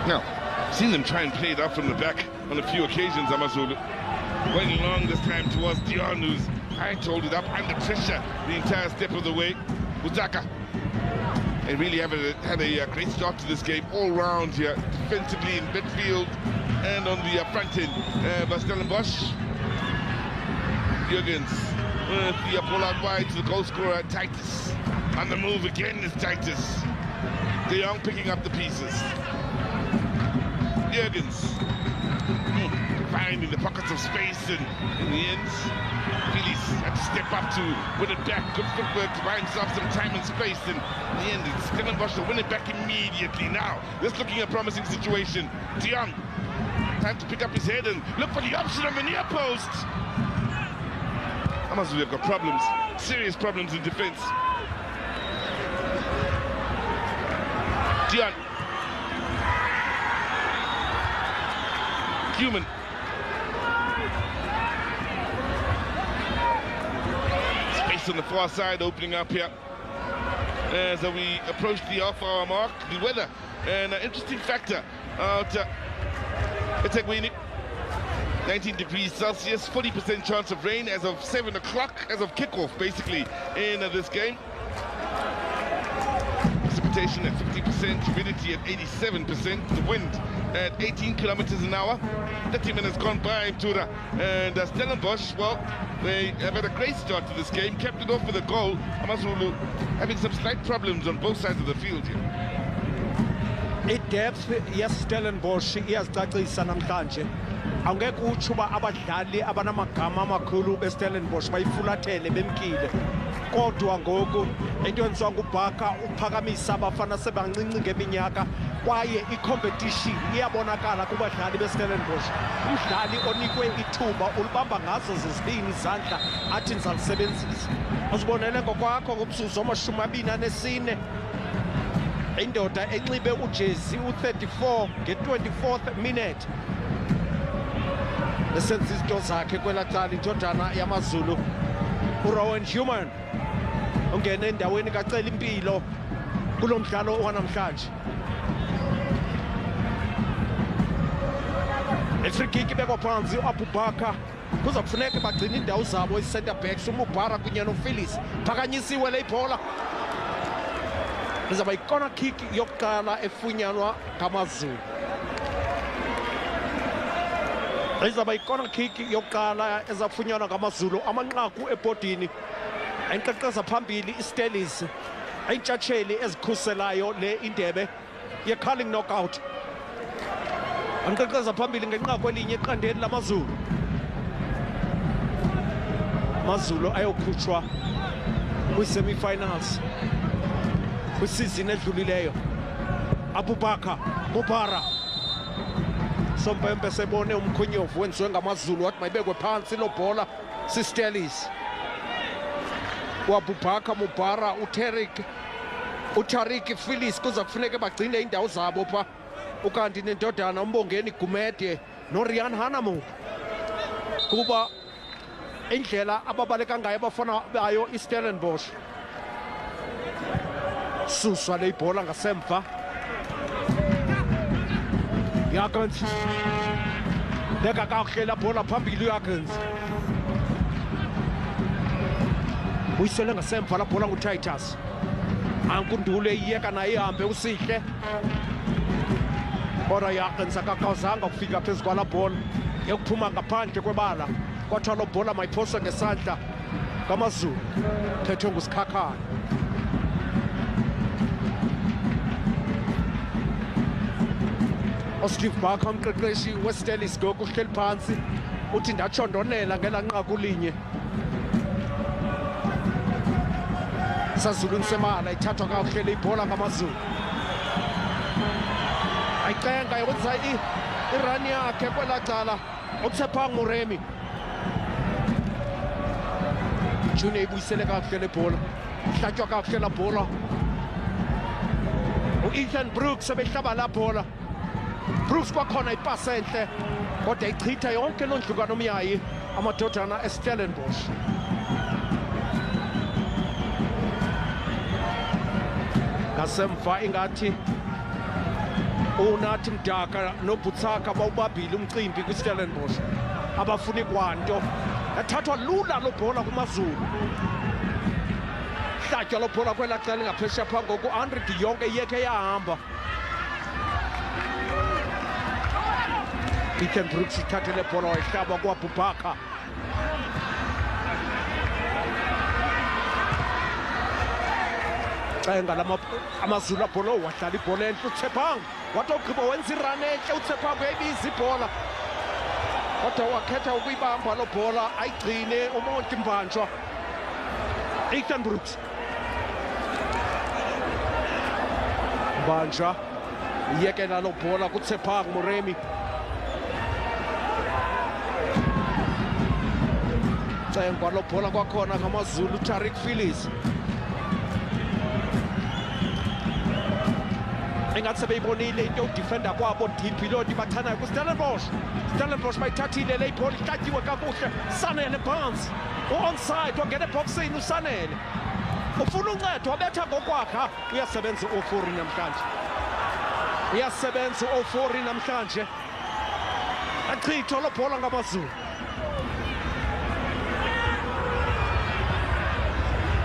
Now, seen them try and play it up from the back on a few occasions, Amazulu. Going long this time towards Dion, who's trying to hold it up under pressure the entire step of the way. Butaka. They really had a great start to this game all round here, defensively in midfield and on the front end. Stellenbosch. Jurgens with the ball out wide to the goal scorer, Titus. On the move again is Titus. De Jong picking up the pieces. Jurgens finding the pockets of space, and in the end, Phillies had to step up to win it back. Good footwork to buy himself some time and space, and in the end, it's Stellenbosch to win it back immediately. Now, this looking a promising situation. De Jong, time to pick up his head and look for the option on the near post. Amazulu have got problems, serious problems in defense. De Jong. Human. Space on the far side opening up here as we approach the half-hour mark. The weather, an interesting factor out at Etegwini. 19 degrees Celsius, 40% chance of rain as of 7 o'clock, as of kickoff basically in this game. Precipitation at 50%, humidity at 87%, the wind at 18 kilometers an hour. 30 minutes gone by, Tura. And Stellenbosch, well, they have had a great start to this game, kept it off with a goal. Amazulu having some slight problems on both sides of the field here. I-depth yes-Stellenbosch iyazicacisa namhlanje. Angeke utsho uba abadlali abanamagama amakhulu beStellenbosch bayifulathele bemkile. Kodwa ngoku into yenziwa nguBhaka uphakamisa abafana sebancinci ngeminyaka kwaye i-competition iyabonakala kubadlali beStellenbosch. Umdlali onikwe ithuba ulibamba ngazo zozibini izandla athi ndizalisebenzisa. Uzibonele ngokwakho ngomzuzu wama-24 indoda enxibe ujezi u-34 nge-24th minute. Esenza izinto zakhe kwela cala indodana yamaZulu. uRowan Human ungene endaweni kacela impilo kulo mdlalo wanamhlanje. El-free kick ibekwa phansi uAbubakar. Kuza kufuneka bagcina indawo zabo i-center backs uMubara kunye noPhillips. Phakanyisiwe le ibhola. Izaba i-corner kick yokuqala efunyanwa ngamaZulu. Izaba i-corner kick yokuqala ezafunyanwa ngamaZulu. Amanqaku ebhodini enqeqeza phambili iStellies ayintshatsheli ezikhuselayo le indebe ye-culling knockout. Anqeqeza phambili ngenqaku elinye eqandeni lamaZulu. amaZulu ayokhutshwa kwi-semi-finals kwisizini edlulileyo. Abubakar Mubara Sompempe sebone umkhonyovu wenziwe ngamaZulu wathi mayibekwe phansi lo bhola siStellies. uAbubakar Mubara uTarik Phillips kuza kufuneka bagcine indawo zabo pha. Ukanti nendodana uMbongeni Gumede noRian Hanamo kuba indlela ababaleka ngayo abafana bayo iStellenbosch. Suswa le ibhola ngasemva. Jurgens beka kakuhle la bhola phambili uJurgens. Uyisele ngasemva la bhola nguTitus. Ankundule iyeka naye ihambe usihle. Kodwa Jurgens akakawuzanga ukufika phezu kwala bhola yokuphuma ngaphandle kwebala. Kwathiwa lo bhola mayiphoswe ngesandla ngamaZulu phethwe nguSikhakhane. uSteve Barker umqeqeshi weStellies ngoku uhleli phansi uthi ndachondonela ngela nqaku linye. Sazulu Nsemala ithathwa kakuhle le ibhola ngamaZulu. Ayicenga yokwenza irun yakhe kwela cala uTshephang Moremi. Junior ibuyisele kakuhle le bhola. Ihlatshwa kakuhle la bhola. uEthan Brooks ebehlaba la bhola. Brooks kwakhona ipasi enhle kodwa ichitha yonke lo ndlukano omyayi amadodana eStellenbosch. Ngasemva ingathi unathi Mdaka noButsaka bawubabhile umcimbi kwiStellenbosch abafuni kwanto yathathwa lula lo bhola kuMazulu hlatywa lo bhola kwela cala ngaphesheya phaa ngoku Andre de Jong yekhe yahamba Ethan Brooks ithathe le bhola wayihlaba kwaBubaka cenga Amazulu abhola wahlala ibhola entle uTshephang wathi ogqiba wenza irun entle uTshephang uyayibiza ibhola kodwa wakhetha ukuyibamba lo bhola ayigcine uMonti Mbanjwa Ethan Brooks Mbanjwa yekela lo bhola kuTshephang Moremi cengwa lo bhola kwakhona ngamaZulu Tariq Phillips engathi sebeyibonile into udefender kwabo deep ilodi bathanayo kuStellenbosch bayithathile le ibhola ihlatyiwe kakuhle Sanele Barnes u-onside wangena eboxini uSanele ufuna uncedo wabetha ngokwakha uyasebenza u-Ofori namhlanje achithwa lo bhola ngamaZulu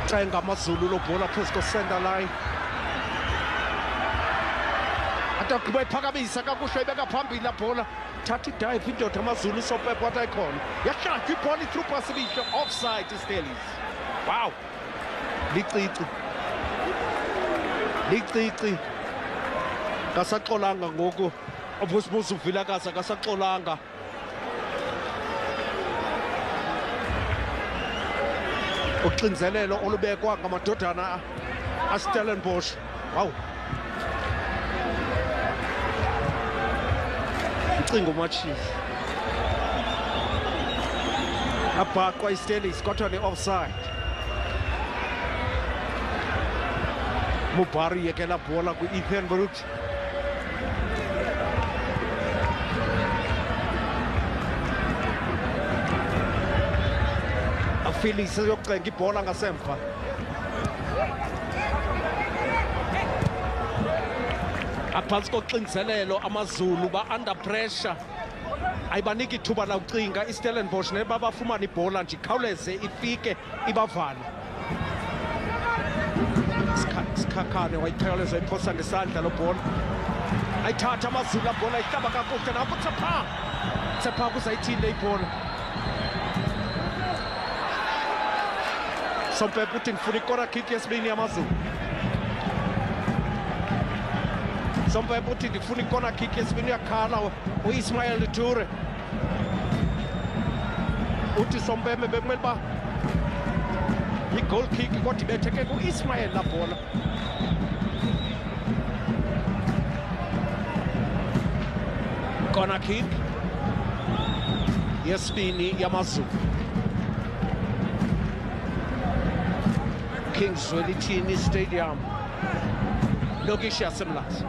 cenga amaZulu lo bhola phezu ko-center line atagqiba iphakamisa kakuhle ibeka phambili la bhola thatha idive indoda amaZulu uSopepe wathi ayikhona yahlatywa ibhola i-through pass ibihle offside iStellies wow licicici kasaxolanga ngoku obusbuza uvilakazi akasaxolanga uxinzelelo olubekwa ngamadodana aStellenbosch wow ucingo uMatshisi abhaqwa iStellies kodwa ne-offside Mubari yekela bhola ku-Ethan Brooks Phillips yokucenga ibhola ngasemva aphansi koxinzelelo amaZulu ba-under pressure ayibaniki ithuba lawucinga iStellenbosch nebabafumana ibhola nje ikhawuleze ifike ibavale Sikhakhane wayikhawuleza iphosa ngesandla lo bhola ayithatha amaZulu abhola ihlaba kakuhle napho Tshephang uzayithini ibhola Sopepe uthi ngifuna ikora kick yesibini yamaZulu Sopepe uthi ngifuna ikora kick yesibini yakhala u-Ismail Ture uthi Sopepe bekumele ba i-goal kick kodwa ibetheke ku-Ismail la bhola corner kick yesibini yamaZulu Kings Zwelithini Stadium lokishi yaseMlazi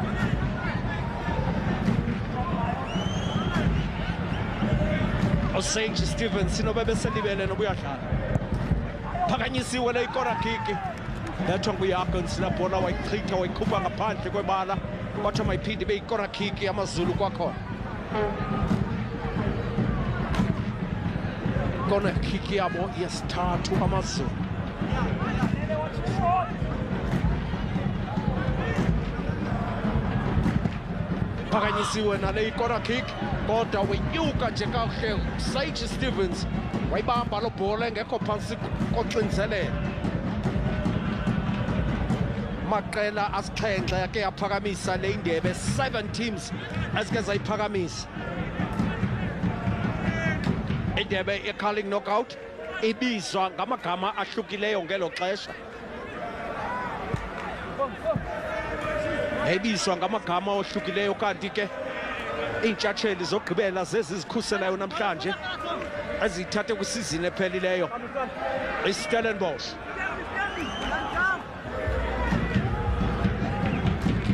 uSage Stevens nobe beselibele nobuyadlala phakanyisiwe le ikora kick lethwa nguYagons la bhola wayichitha wayikhupha ngaphandle kwebala kodwa mayiphinde beyikora kick yamaZulu kwakhona kona kick yabo yesithathu amaZulu phakanyisiwe nale ikora kick kodwa wenyuka nje kakuhle Sage Stevens wayibamba lo bhola engekho phansi koxinzelelo maqela asixhenxe yake yaphakamisa le indebe 7 teams ezike zayiphakamisa indebe ye-curling knockout ibizwa ngamagama ahlukileyo ngelo xesha ebizwa ngamagama ohlukileyo kanti ke intshatsheli zogqibela zezizikhuselayo namhlanje ezithathe kwisizini ephelileyo iStellenbosch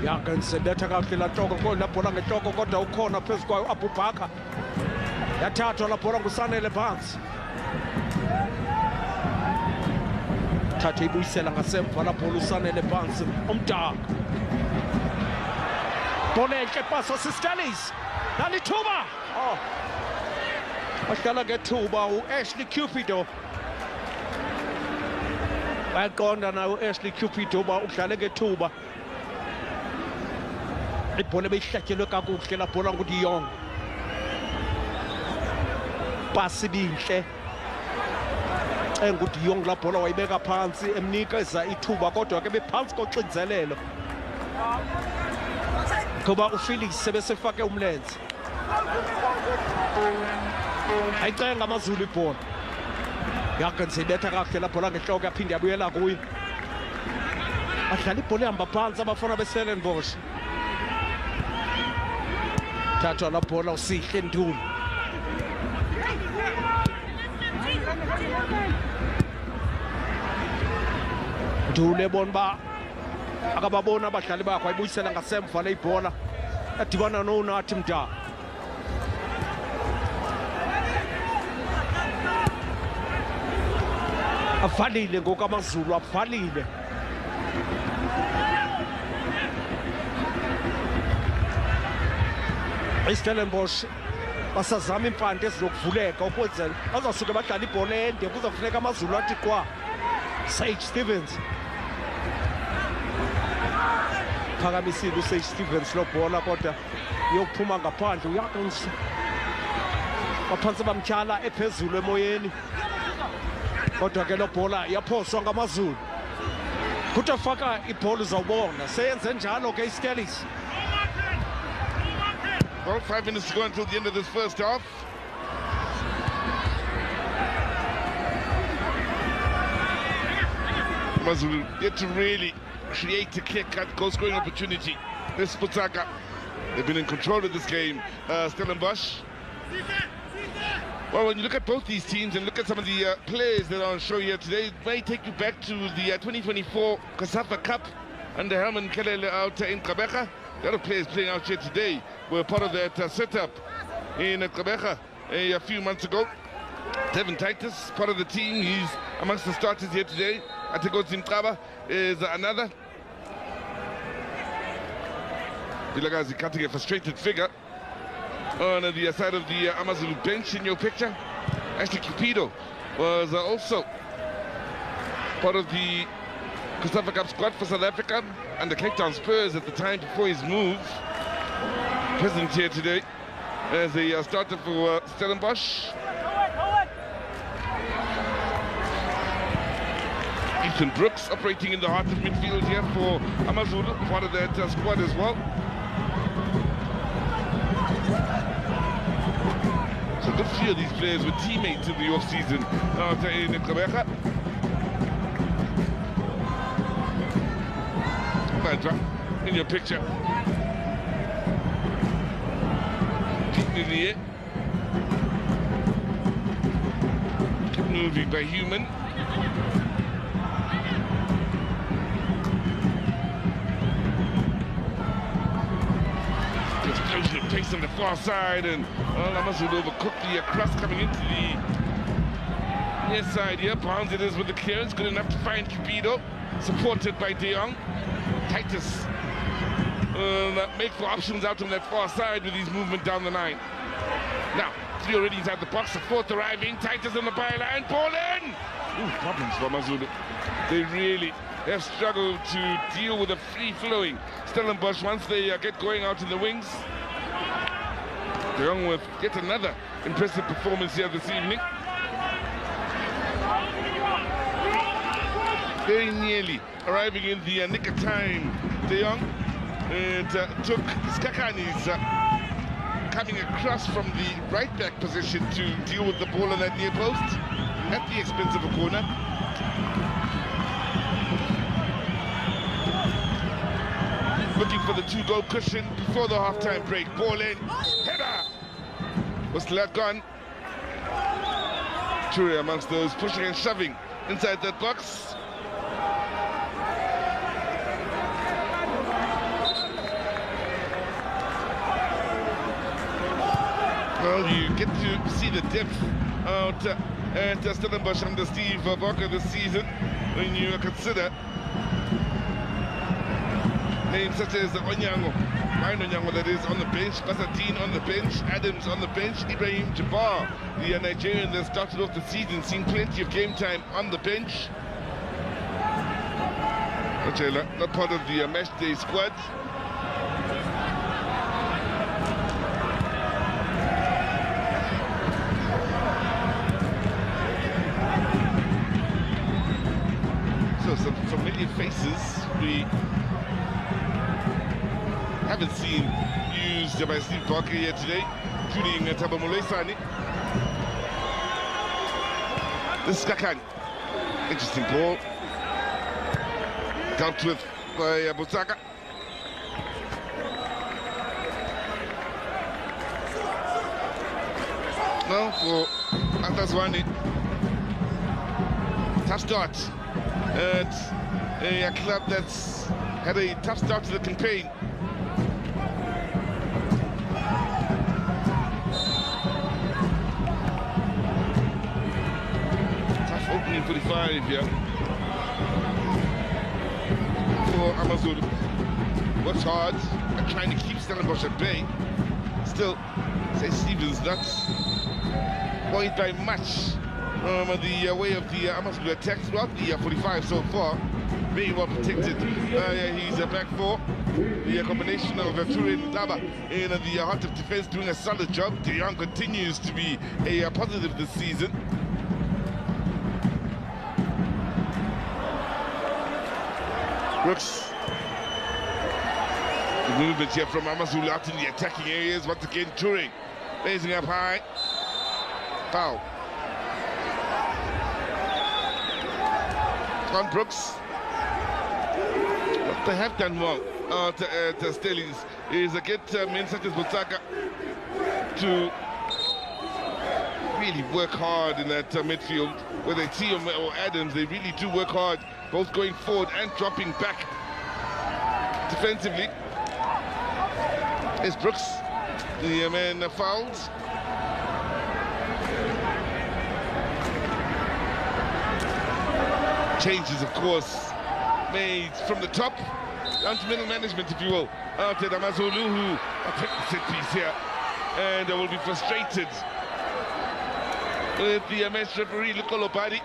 Yagons betha kakuhle la nhloko kodwa bhola ngehloko kodwa ukhona phezu kwayo Abubaka yathathwa la bhola nguSanele Barnes thatha ibuyisela ngasemva la bhola uSanele Barnes umdaka Ball enhle paso Sistelis. Nalithuba. Oh. Badlala ngethuba u-Ashley Cupido. Bayaqonda na u-Ashley Cupido uba udlale ngethuba. Ibhola beyihlatyelwe kakuhle la bhola nguDe Jong. Pasi binhle. NguDe Jong la bhola wayibeka phansi emnikeza ithuba kodwa ke bephansi koxinzelelo. Kuba uFelix sebesefake umlenze. Ayicenga Amazulu ibhola. Yakenze ibetha kahle la bhola ngehloko yaphinde yabuyela kuyo. Badlala ibhola ihamba phansi abafana beStellenbosch. Thathwa la bhola uSihle Ntuli. Ntuli ebona ba akababona abadlali bakho ayibuyisela ngasemva le ibhola adibana noNathi Mda. Avalile ngoku Amazulu avalile. iStellenbosch basazama impande ezizokuvuleka ukwenzela bazasuke badlala ibhola ende kuzofuneka Amazulu athi kwa Sage Stevens. Phakamisile uSage Stevens lo bhola kodwa yokuphuma ngaphandle uyakenza. Baphansi bamtshala ephezulu emoyeni. Kodwa ke lo bhola yaphoswa ngamaZulu. Kuthi faka ibhola uzawubona seyenze njalo ke iStelis. Well, 5 minutes to go until the end of this first half. Amazulu yet to really create a clear-cut goal-scoring opportunity. This Butaka, they've been in control of this game. Stellenbosch. Well, when you look at both these teams and look at some of the players that are on show here today, it may take you back to the 2024 COSAFA Cup under Herman Kelele out in Gqeberha. The other players playing out here today were part of that setup in Gqeberha a few months ago. Devin Titus, part of the team, he's amongst the starters here today. Atego Zimtraba is another. Bilagazi cutting a frustrated figure on the side of the Amazulu bench in your picture. Ashley Cupido was also part of the COSAFA Cup squad for South Africa and the Cape Town Spurs at the time before his move. Present here today as a starter for Stellenbosch. Ethan Brooks operating in the heart of midfield here for Amazulu, part of that squad as well. So good few of these players were teammates in the off-season out in Gqeberha. In your picture. Keep in the air. Keep moving by human. Explosion of pace on the far side, and Amazulu overcooked the cross coming into the near side here. Barnes it is with the clearance, good enough to find Cupido, supported by De Jong. Titus make for options out on that far side with his movement down the line. Now, 3 already inside the box, the 4th arriving. Titus on the byline, ball in! Ooh, problems for Amazulu. They really have struggled to deal with the free-flowing Stellenbosch once they get going out in the wings. De Jong with yet another impressive performance here this evening. Very nearly arriving in the nick of time, De Jong. It took Skakani's coming across from the right back position to deal with the ball on that near post at the expense of a corner. Looking for the 2-goal cushion before the half-time break. Ball in, header was let gone. Toure amongst those pushing and shoving inside that box. Well, you get to see the depth out at Stellenbosch under Steve Barker this season when you consider names such as Onyango, Myron Young, that is, on the bench. Kasadine on the bench. Adams on the bench. Ibrahim Jabbar, the Nigerian that started off the season, seen plenty of game time on the bench. Not part of the match day squad. So some familiar faces we haven't seen used by Steve Parker here today, including Taba Mulesani. This is Kakan. Interesting ball. Dealt with by Butaka. No, for Antaswani. Tough start at a club that's had a tough start to the campaign. Tough opening 45, yeah. For Amazulu. Works hard at trying to keep Stellenbosch at bay. Still, say Stevens not buoyed by much from the way of the Amazulu attack throughout the 45 so far. Very well protected. He's back for the combination of Ture and Daba in the heart of defense, doing a solid job. De Jong continues to be a positive this season. Brooks. The movement here from Amazulu out in the attacking areas. Once again, Ture raising up high. Foul. On Brooks. What they have done well to Stellies is get men such as Butaka to really work hard in that midfield. Whether it's T or Adams, they really do work hard, both going forward and dropping back defensively. It's Brooks, the man fouls. Changes, of course, made from the top down to middle management, if you will. After Amazulu, who will take the set piece here and will be frustrated with the match referee, Lukolo Badi.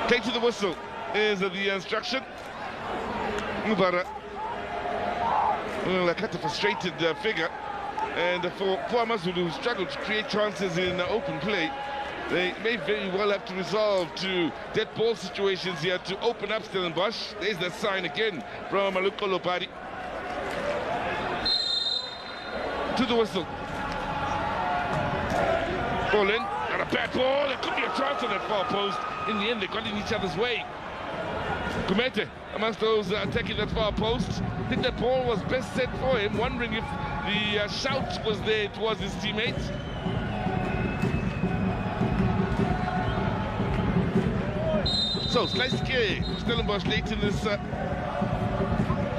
Take to the whistle is the instruction. Mubara will cut a frustrated figure. And for Amazulu, who struggled to create chances in open play, they may very well have to resolve to dead ball situations here to open up Stellenbosch. There's the sign again from Lukolo Badi. To the whistle. Ball in, and a bad ball. There could be a chance on that far post. In the end, they got in each other's way. Kumete, amongst those attacking that far post, I think that ball was best set for him, wondering if the shout was there towards his teammates. So, slice kick, Stellenbosch late in this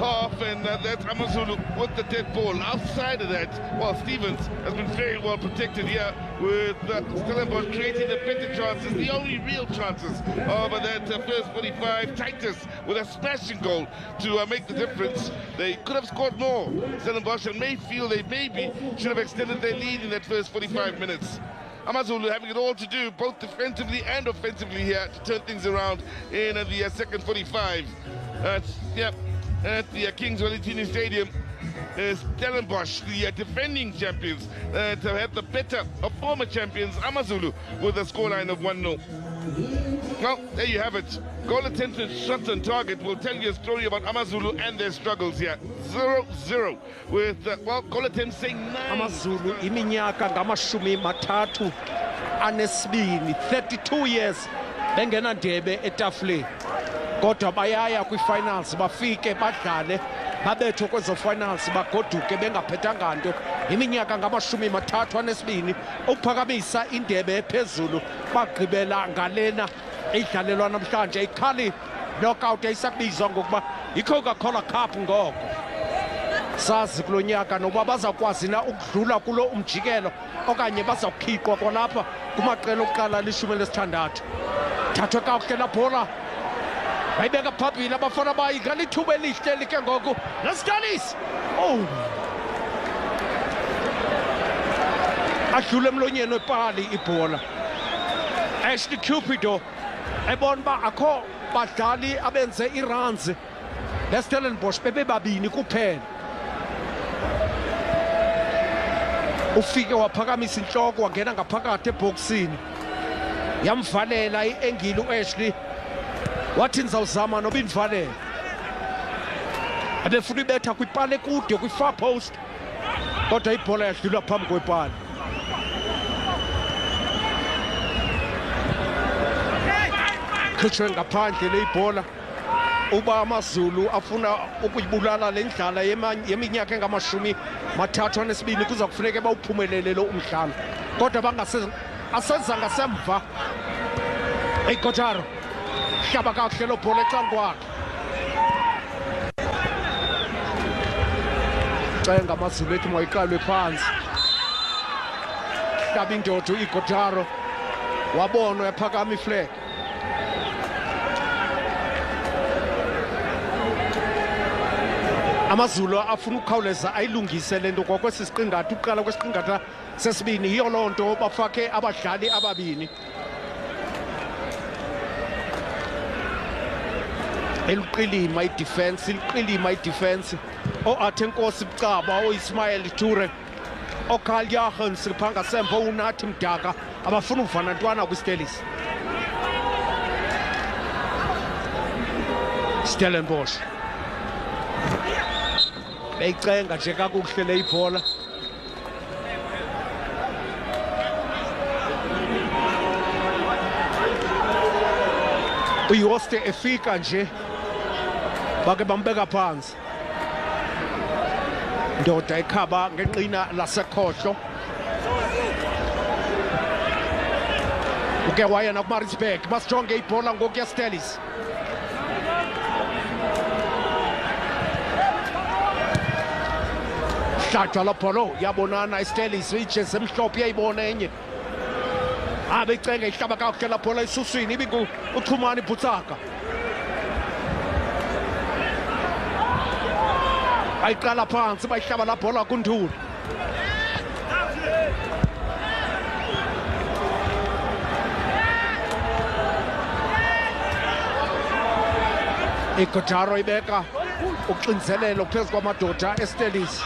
half, and that's Amazulu with the dead ball. Outside of that, well, Stevens has been very well protected here with Stellenbosch creating the better chances, the only real chances of that first 45. Titus with a smashing goal to make the difference. They could have scored more. Stellenbosch and may feel they maybe should have extended their lead in that first 45 minutes. Amazulu having it all to do, both defensively and offensively here, to turn things around in the second 45. At the Kings Wellington Stadium, Stellenbosch, the defending champions, that had the better of former champions, Amazulu, with a scoreline of 1-0. Well, there you have it. Goal attempt and shots on target will tell you a story about Amazulu and their struggles here. 0-0 with, well, goal attempts saying 9. Amazulu iminyaka ngamashumi mathathu anesibini, 32 years bengena ndebe etafuleni. Kodwa bayaya kwi-finals, bafike badlale babetho kwezo finals, bagoduke bengaphethanga nto. Iminyaka ngamashumi mathathu anesibini ukuphakamisa indebe ephezulu, bagqibela ngalena idlalelwa namhlanje, ikhali knockout eyisabizwa ngokuba yi-Coca-Cola Cup ngoko. Sazi kulo nyaka nokuba bazawukwazi na ukudlula kulo umjikelo okanye bazawukhiqwa kwalapha kumaqela okuqala 16. thathwe kakuhle la bhola bayibeka phambili abafana bayingala ithuba elihle like ngoku Nestalis adlule emlonyeni wepali ibhola Ashley Cupido ebona uba akho badlali abenze iruns leStellenbosch bebebabini kuphela ufike waphakamisa inhloko wangena ngaphakathi eboxini yamvalela iengile uAshley wathi nizawuzama noba indivalela ebefuna ibetha kwipali ekude kwi-far post kodwa ibhola yadlula phambi kwepali khutshwe ngaphandle le ibhola uba Amazulu afuna ukuyibulala le ndlala yeminyaka engama-32 kuza kufuneka bawuphumelele lo umdlalo kodwa asenza ngasemva Kotaro hlaba kakuhle lo bhola ecankwakhe cenga Amazulu ethi mayiqalwe phansi hlaba indoda uIkotaro wabonwa yaphakama iflag Amazulu afuna ukukhawuleza ayilungise lento ngokwesi siqingatha uqala kwesiqingatha sesibini yiyo loo nto bafake abadlali ababini eliqilima idefense o-Athenkosi Bucaba o-Ismail Ture o-Carl Jachens phanga semva uNathi Mdaka abafuna ukuvana ntwana kwiStelis Stellenbosch beyicenga nje kakuhle le ibhola uYoste efika nje bake bambeka phansi ndoda ekhaba ngenqina lasekhohlo uke waya nakuMaritzburg masijonge ibhola ngoku yaStelis hlathwa la bholo yabonana iStelis ijezi emhlophe yayibona enye beyicenga ihlaba kakuhle la bhola esuswini ibingu uChumani Butsaka bayiqala phansi bayihlaba la bhola kuNduli Kotaro ibeka uxinzelelo phezu kwamadoda eStelis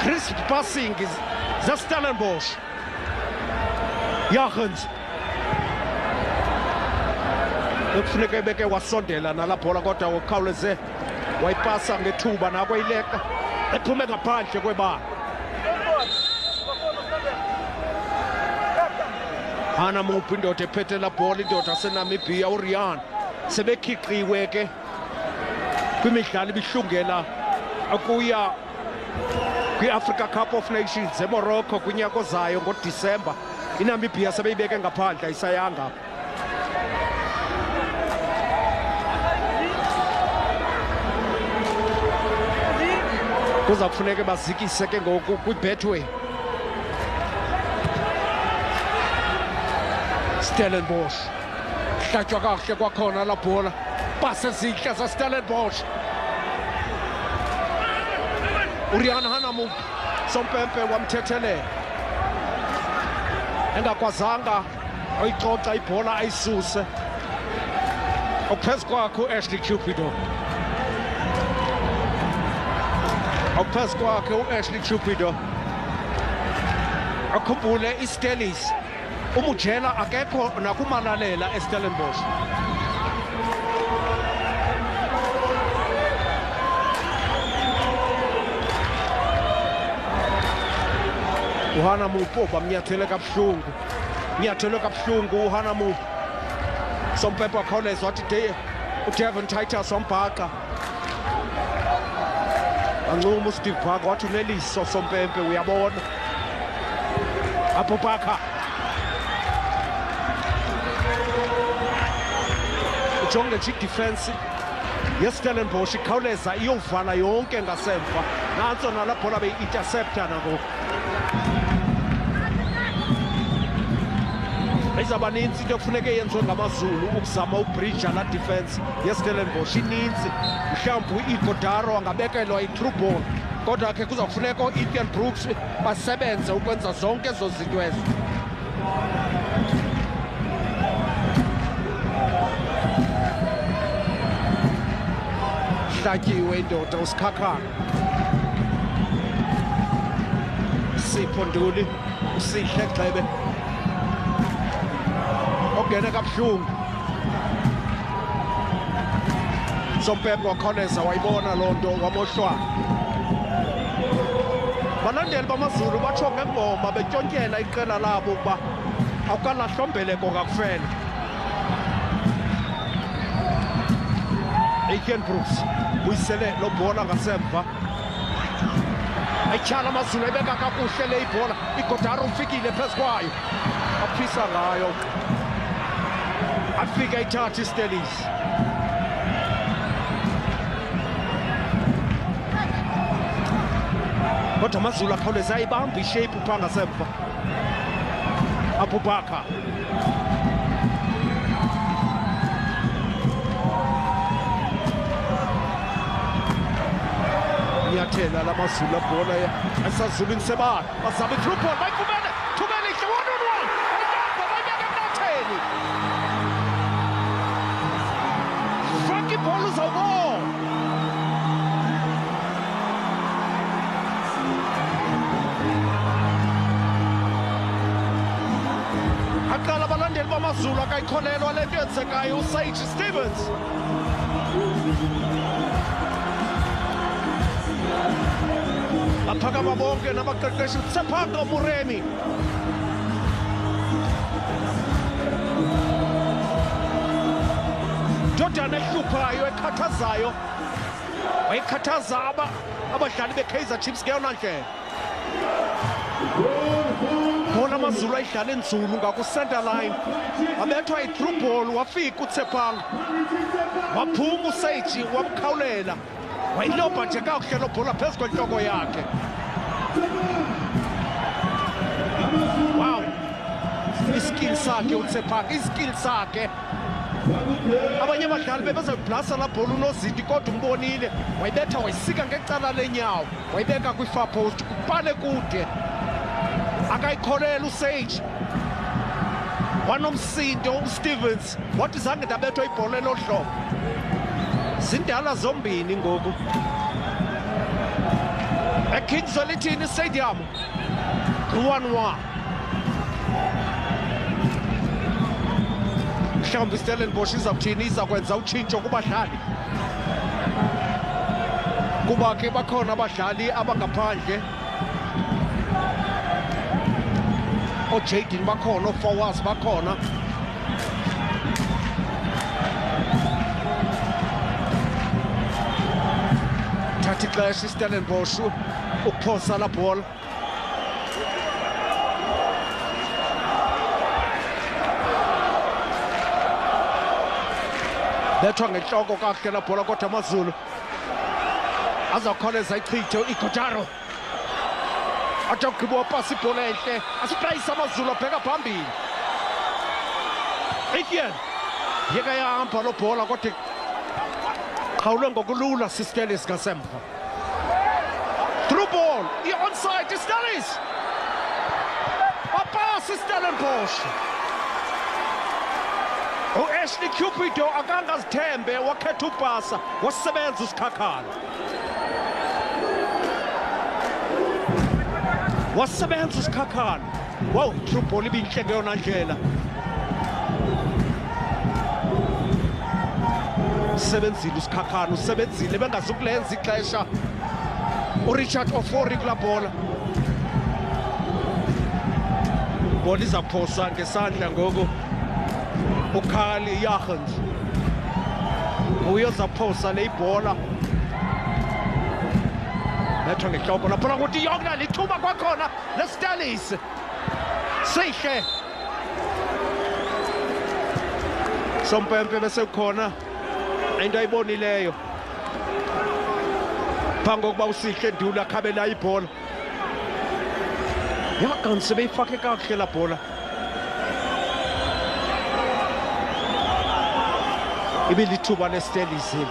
crisp passing zaStellenbosch Jachens ekufuneka ebeke wasondela nala bhola kodwa ukhawuleze wayipasa ngethuba nakwayileka ephume ngaphandle kwebala Hana Muphi indoda ephethe la bhola indoda yaseNamibia uRian sebekhiqiwe ke kwimidlalo ibihlungela akuya kwi-Africa Cup of Nations eMorocco kwinyaka ozayo ngoDisemba iNamibia sebeyibeke ngaphandle ayisayanga kuza kufuneka bazikise ke ngoku kwi-Betway Stellenbosch hlatywa kakuhle kwakhona la bhola pase zinhle zaStellenbosch uRian Hanamu Sompempe wamthethelela engakwazanga ayicoca ibhola ayisuse okuphezu kwakho uAshley Cupido okuphezu kwakhe uAshley Cupido akhumbule iStelis umujela akekho nakumalalela eStellenbosch uHanamu bamnyathele kabuhlungu uHanamu Sompempe wakhawuleza wathi uDevon Titus wambhaqa ancuma uSteve Bhaka wathi uneliso Sompempe uyabona Abubakar ujonge nje idefense yeStellenbosch ikhawuleza iyovala yonke ngasemva nantso nala bhola beyi-intercepta nangoku izaba ninzi into kufuneka yenziwe ngamaZulu ukuzama ubridge la defense yeStellenbosch ininzi mhlawumbi uIgodaro angabekelwa i-through ball kodwa ke kuzakufuneka uEthan Brooks basebenze ukwenza zonke ezo zinto ezo. Hlatyiwe indoda usikhakhana Sipho Nduli usihle Gxebe ogene kabuhlungu Sompempe wakhoneza wayibona loo nto wamohlwa balandeli bamaZulu batsho ngengoma betyontyela iqela labo ukuba awukalahlwa mbeleko kakufele. Ethan Brooks buyisele lo bhola ngasemva ayityhala amaZulu ayibeka kakuhle le ibhola iGodaro ufikile phezu kwayo aphisa ngayo afike ayithatha iStellies kodwa amaZulu akhawuleza ayibamba ishape upha ngasemva Abubakar iyathela lamaZulu abhola ayisazulwini sebala bazama i-through ball bayifumene thumele ihle 1-on-1 ayiyapha bayibeka emnatheni faka ibhola uzawubona aqala abalandeli bamaZulu akayikholelwa le nto yenzekayo uSage Stevens aphakama bonke nabaqeqeshi Tshephanga Muremi ndodana ehluphayo ekhathazayo wayekhathaza abadlali beKaizer Chiefs ngeyona ndlela bona amaZulu ayidlala enzulu ngaku-center line abethwa i-through ball wafika uTshephanga waphuma uSage wamkhawulela wayilobha nje kakuhle lo bhola phezu kwentloko yakhe. Wow, iskill sakhe uTshephanga iskill sakhe abanye abadlali bebezoyiblasa la bhola uNozidi kodwa umbonile wayibetha wayisika ngecala lenyawo wayibeka kwi-far post kupale kude akayikholela uSage wanomsindo uStevens wathi zange ndabethwa ibhola elohlobo zindala zombini ngoku eKings Olithini Stadium 1-1 mhlawumbi iStellenbosch izawuthini izakwenza utshintsho kubadlali kuba ke bakhona abadlali abangaphandle oJaden bakhona oFawaz bakhona thatha ixesha iStellenbosch ukuphosa la bhola bethwa ngentloko kakuhle la bhola kodwa amaZulu azawukhawuleza ichithe iGodaro athi ugqiba wapasa ibhola enhle asprayisa amaZulu abheka phambili Ethan yeka yahamba lo bhola kodwa qhawulwe ngokulula siStellies ngasemva through ball i-onside iStellies wapasa iStellenbosch uAshley Cupido akangazithembe wakhetha upasa wasebenza usikhakhana wasebenza usikhakhana wow through ball ibinhle ngeyona ndlela usebenzile usikhakhana usebenzile bengazukulenza ixesha uRichard Ofori kula bhola bhola izaphosa ngesandla ngoku uKhali Jachens uyozaphosa le ibhola bethwa ngehloko lapho ukuthi yonke lithuba kwakhona leStellies sihle Sompempe bese khona into ayibonileyo phambi kokuba uSihle Nduli akhabela ibhola yakanse beyifake kakuhle la bhola ibilithuba lestelizini.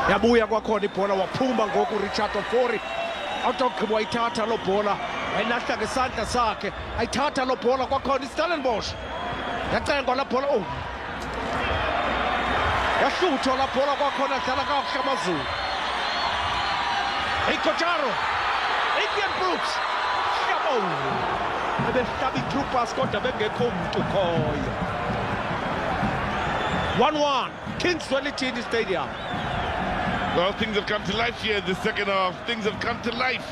Yabuya kwakhona ibhola waphuma ngoku Richard Ofori awutogqiba wayithatha lo bhola wayilahla ngesandla sakhe ayithatha lo bhola kwakhona iStellenbosch yacengwa la bhola yahluthwa la bhola kwakhona dlala kakuhle Amazulu. Ikotaro Indian Brooks ebehlaba itroopers kodwa bengekho umuntu khoyo. 1-1 Kingswell Tini Stadium. Well, things have come to life here in the second half. Things have come to life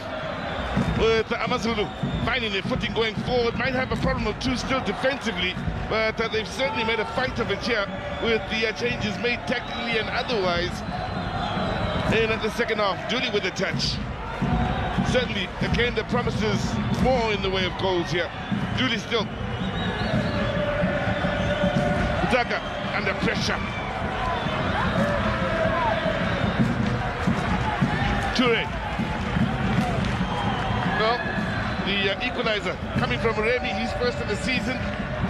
with Amazulu finding their footing going forward. Might have a problem or two still defensively, but they've certainly made a fight of it here with the changes made tactically and otherwise in the second half. Dooley with the touch. Certainly a game that promises more in the way of goals here. Dooley still. Daga under pressure. Toure. Well, the equalizer coming from Remy, he's first of the season,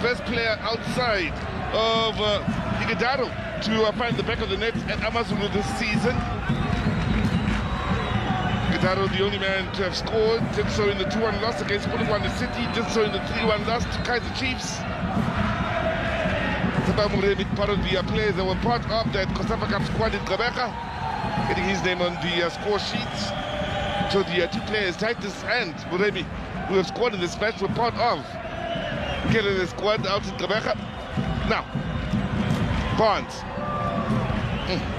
first player outside of Ighodaro to find the back of the net at Amazulu this season. Ighodaro, the only man to have scored, did so in the 2-1 loss against Polokwane City, did so in the 3-1 loss to Kaizer Chiefs. Sabamu Remy, part of the players that were part of that Kosafa Cup squad in Gqeberha, getting his name on the score sheets. So the two players, Titus and Muremi, who have scored in this match, were part of getting the squad out in Gqeberha. Now, Barnes,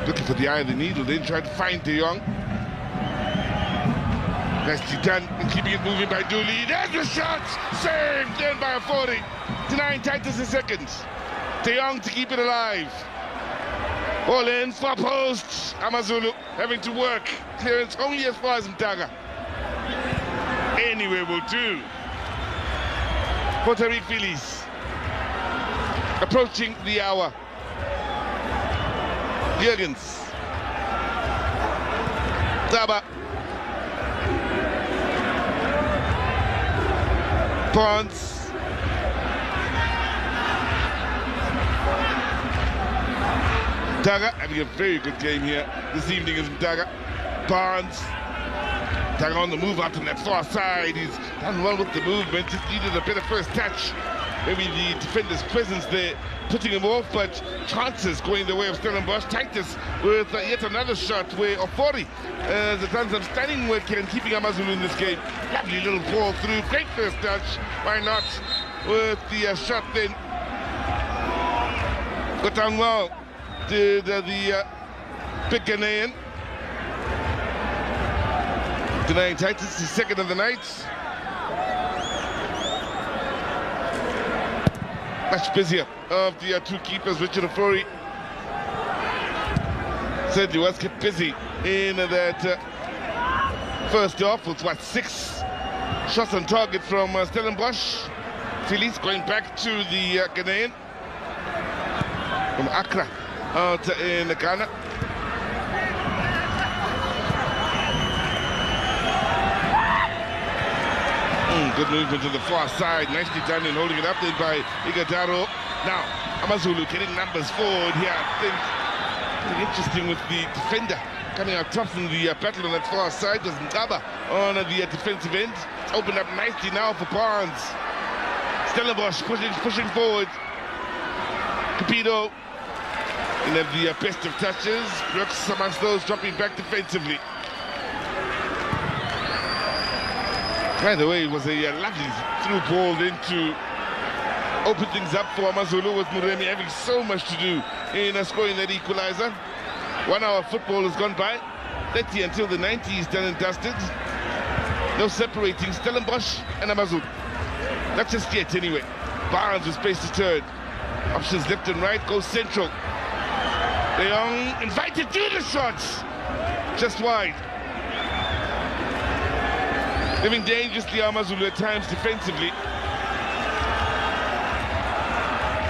looking for the eye of the needle, then trying to find De Jong. Nicely done and keeping it moving by Dooley. There's the shot! Saved then by a 40. Denying Titus a second. De Jong to keep it alive. All in, far post. Amazulu having to work. Clearance only as far as Mtaga. Anywhere will do. Puerto Rico Phillies approaching the hour. Jurgens. Daba. Ponce. Mtaga having a very good game here this evening is Mtaga. Barnes. Mtaga on the move out on that far side. He's done well with the movement. Just needed a better first touch. Maybe the defender's presence there putting him off, but chances going the way of Stellenbosch. Titus with yet another shot where Ofori has done some stunning work here in keeping Amazulu in this game. Lovely little ball through. Great first touch. Why not? With the shot then. Got down well. Did the big Ghanaian. Denying Titus his second of the night. Much busier of the two keepers. Richard Ofori certainly was kept busy in that first half with what, 6 shots on target from Stellenbosch. Phillies going back to the Ghanaian from Accra out in Ghana. Good movement to the far side, nicely done in holding it up then by Ighodaro. Now, Amazulu getting numbers forward here. I think pretty interesting with the defender coming out tough in the battle on that far side. There's Ngaba on the defensive end. It's opened up nicely now for Barnes. Stellenbosch pushing forward. Capito will have the best of touches. Brooks amongst those dropping back defensively. By the way, it was a lovely through ball then to open things up for Amazulu with Muremi having so much to do in scoring that equalizer. 1 hour football has gone by. 30 until the 90s done and dusted. No separating Stellenbosch and Amazulu. Not just yet anyway. Barnes with space to turn. Options left and right, goes central. De Jong invited to the shots. Just wide. Living dangerously Amazulu at times defensively.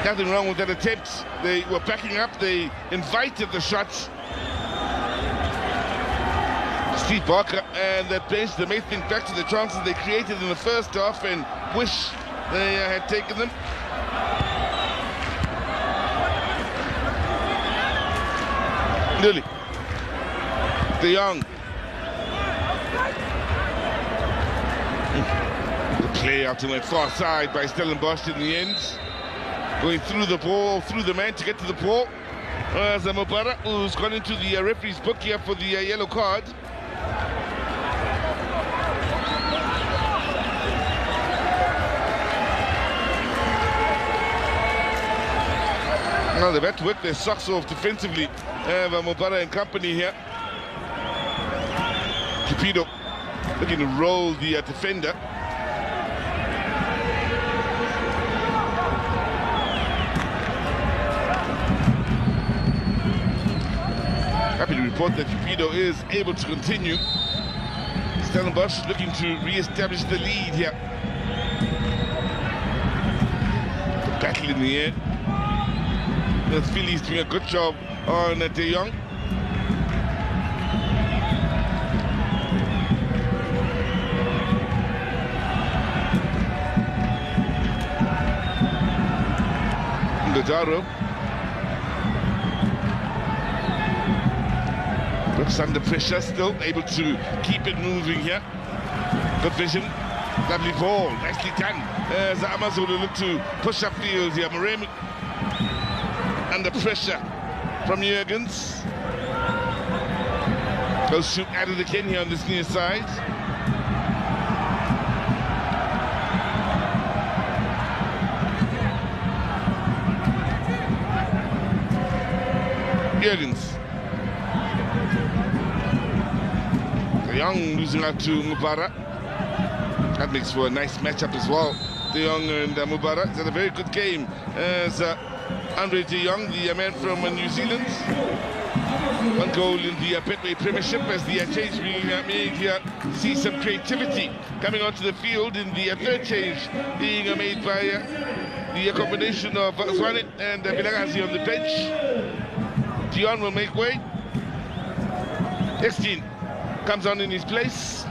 Nothing wrong with that attempt. They were backing up, they invited the shots. Steve Barker and that bench, they may think back to the chances they created in the first half and wish they had taken them. Lily. De Jong. The play out to the far side by Stellenbosch in the end. Going through the ball, through the man to get to the ball. Zamobara, who's gone into the referee's book here for the yellow card. Now they've had to work their socks off defensively. Mobara and company here. Cupido looking to roll the defender. Happy to report that Cupido is able to continue. Stellenbosch looking to re-establish the lead here. The battle in the air. The Phillies doing a good job on De Jong. Gojaro looks under pressure, still able to keep it moving here. Good vision, lovely ball, nicely done. As Amazulu look to push up field here. Marem under pressure from Jurgens. Goes shoot at it again here on this near side. Jurgens. De Jong losing out to Mubara. That makes for a nice matchup as well. De Jong and Mubara. It's had a very good game as Andre De Jong, the man from New Zealand. One goal in the Betway Premiership as the change being made here. See some creativity coming onto the field in the third change being made by the combination of Zwane and Vilagazi on the bench. Dion will make way. Extin comes on in his place.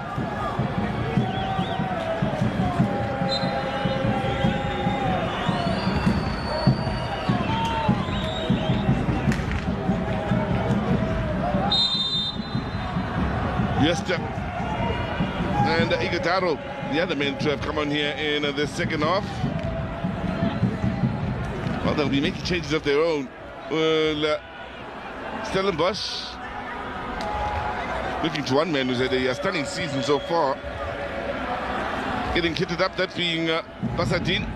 Yester and Igadaro, the other men to have come on here in the second half. Well, they'll be making changes of their own. Stellenbosch looking to one man who's had a stunning season so far. Getting kitted up, that being Basadin.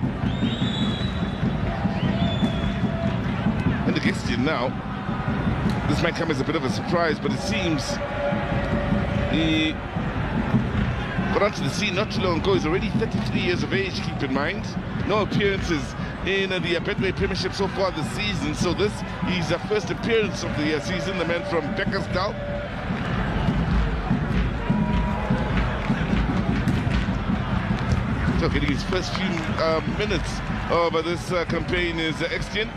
And against you now. This might come as a bit of a surprise, but it seems he got onto the scene not too long ago. He's already 33 years of age, keep in mind. No appearances in the Betway Premiership so far this season, so this is the first appearance of the season. The man from Beckersdal. So getting his first few minutes of this campaign is Extian.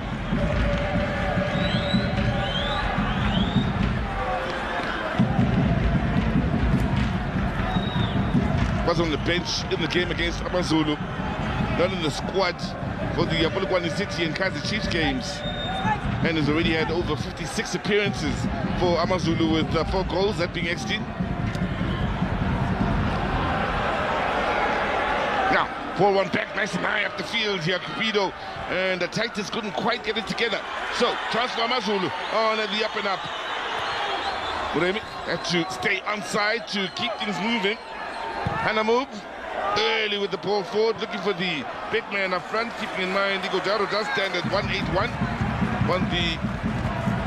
Was on the bench in the game against Amazulu, not in the squad for the Polokwane City and Kaizer Chiefs games, and has already had over 56 appearances for Amazulu with 4 goals, that being Extin. Now, 4-1 back, nice and high up the field here, Cupido, and the Titans couldn't quite get it together. So, chance for Amazulu on the up and up. Buremi had to stay onside to keep things moving. Hannah move early with the ball forward, looking for the big man up front, keeping in mind Igo Jaro does stand at 181 on the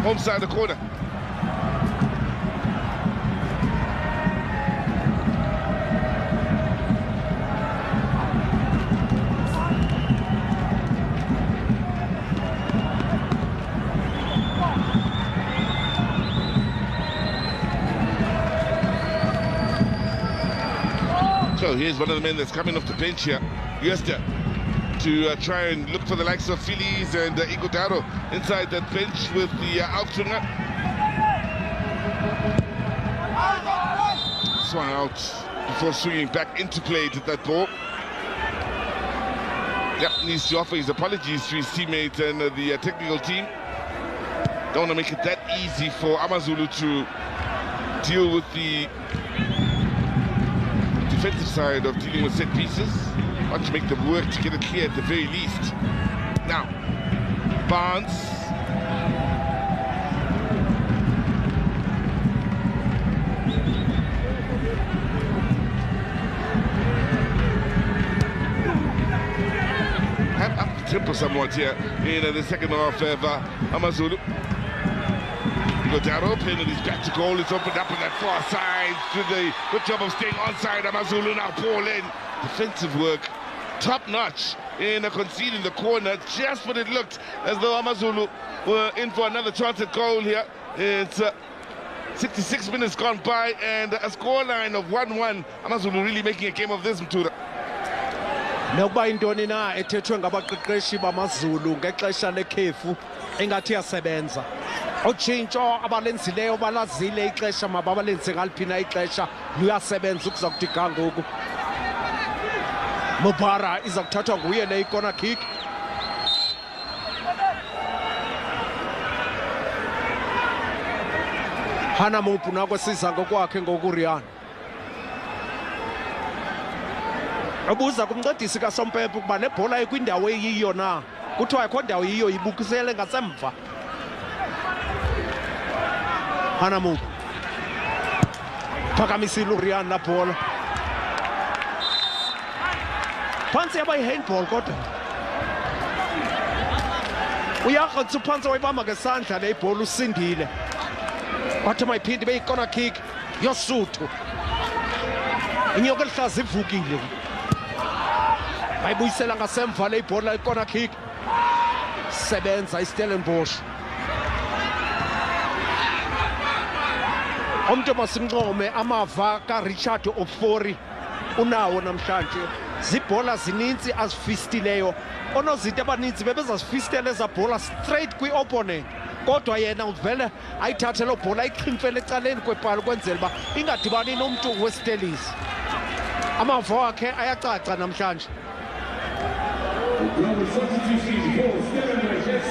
home side of the corner. So here's one of the men that's coming off the bench here, Yester, to try and look for the likes of Phillies and Igodaro inside that bench with the outswinger. Swung out before swinging back into play to that ball. Yep, needs to offer his apologies to his teammates and the technical team. Don't want to make it that easy for Amazulu to deal with the defensive side of dealing with set pieces. Want to make them work to get it clear at the very least. Now, Barnes. Have up the tempo somewhat here in the second half of Amazulu. Got that open and he's back to goal. It's opened up on that far side. Good job of staying onside. Amazulu now ball in. Defensive work, top notch in conceding the corner just when it looked as though Amazulu were in for another chance at goal here. It's 66 minutes gone by and a scoreline of 1-1. Amazulu really making a game of this, Mtura. Nokuba intoni na ethethwe ngabaqeqeshi bamaZulu ngexesha lekhefu engathi yasebenza. Utshintsho abalenzileyo balazile ixesha mabalenze ngaliphina ixesha luyasebenza ukuza kuthi ga ngoku. Mubara iza kuthathwa nguye le corner kick. Hana Mupu nakwesiza ngokwakhe ngokuriana. Ubuza kumncedisi kaSompepe ukuba le bhola ikwindawo eyiyo na. Kuthiwa akho ndawo yiyo ibukisele ngasemva. Hana Mupu. Phakamisile uRian la bhola. Phansi yaba yi-handball kodwa. Uyakhatha uphansi wayibamba ngesandla le ibhola usindile. Wathi mayiphinde beyi-corner kick yoSuthu. Inyoka elihlaza ivukile. Bayibuyisela ngasemva le ibhola i-corner kick. Sebenza iStellenbosch. Umuntu masimncome amava kaRichard Ofori unawo namhlanje. Zibhola zininzi azifistileyo. Onozinto abaninzi bebezazifistela ezabhola straight kwi-opponent. Kodwa yena uvele ayithathe lo bhola ayixhimfele ecaleni kwebhala ukwenzela uba ingadibani nomntu westelisi. Amava wakhe ayacaca namhlanje.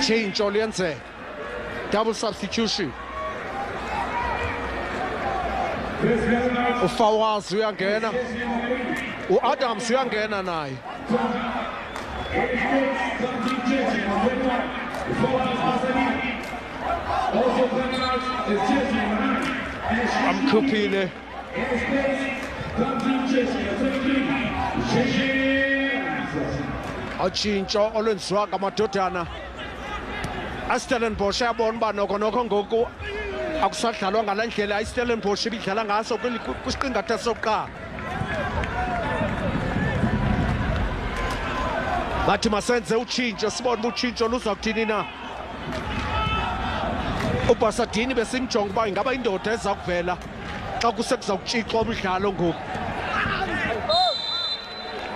Change oluyenzeka. Double substitution. uFawaz uyangena, uAdams uyangena naye. Amkhuphile atshintsho olwenziwa ngamadodana aStellenbosch. Yabona uba noko ngoku akusadlalwa ngale ndlela iStellenbosch ibidlala ngaso kwisiqingatha sokuqala. Bathi masenze utshintsho sibone uba utshintsho luza kuthini na. uBasadini besimjonga uba ingaba indoda eza kuvela xa kusekuzawutshixwa umdlalo ngoku.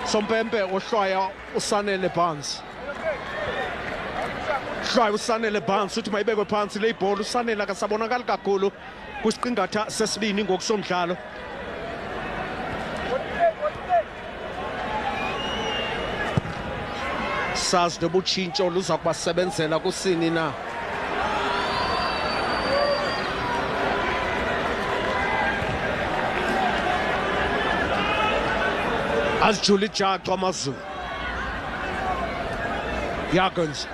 Sompempe ohlwaya uSanele Barnes. Hlwaya uSanele Barnes uthi mayibekwe phansi le ibhola. uSanele akasabonakali kakhulu kwisiqingatha sesibini ngokusomdlalo. Sazi noba utshintsho luza kubasebenzela kusini na. Azijula ijacu Amazulu. Yakens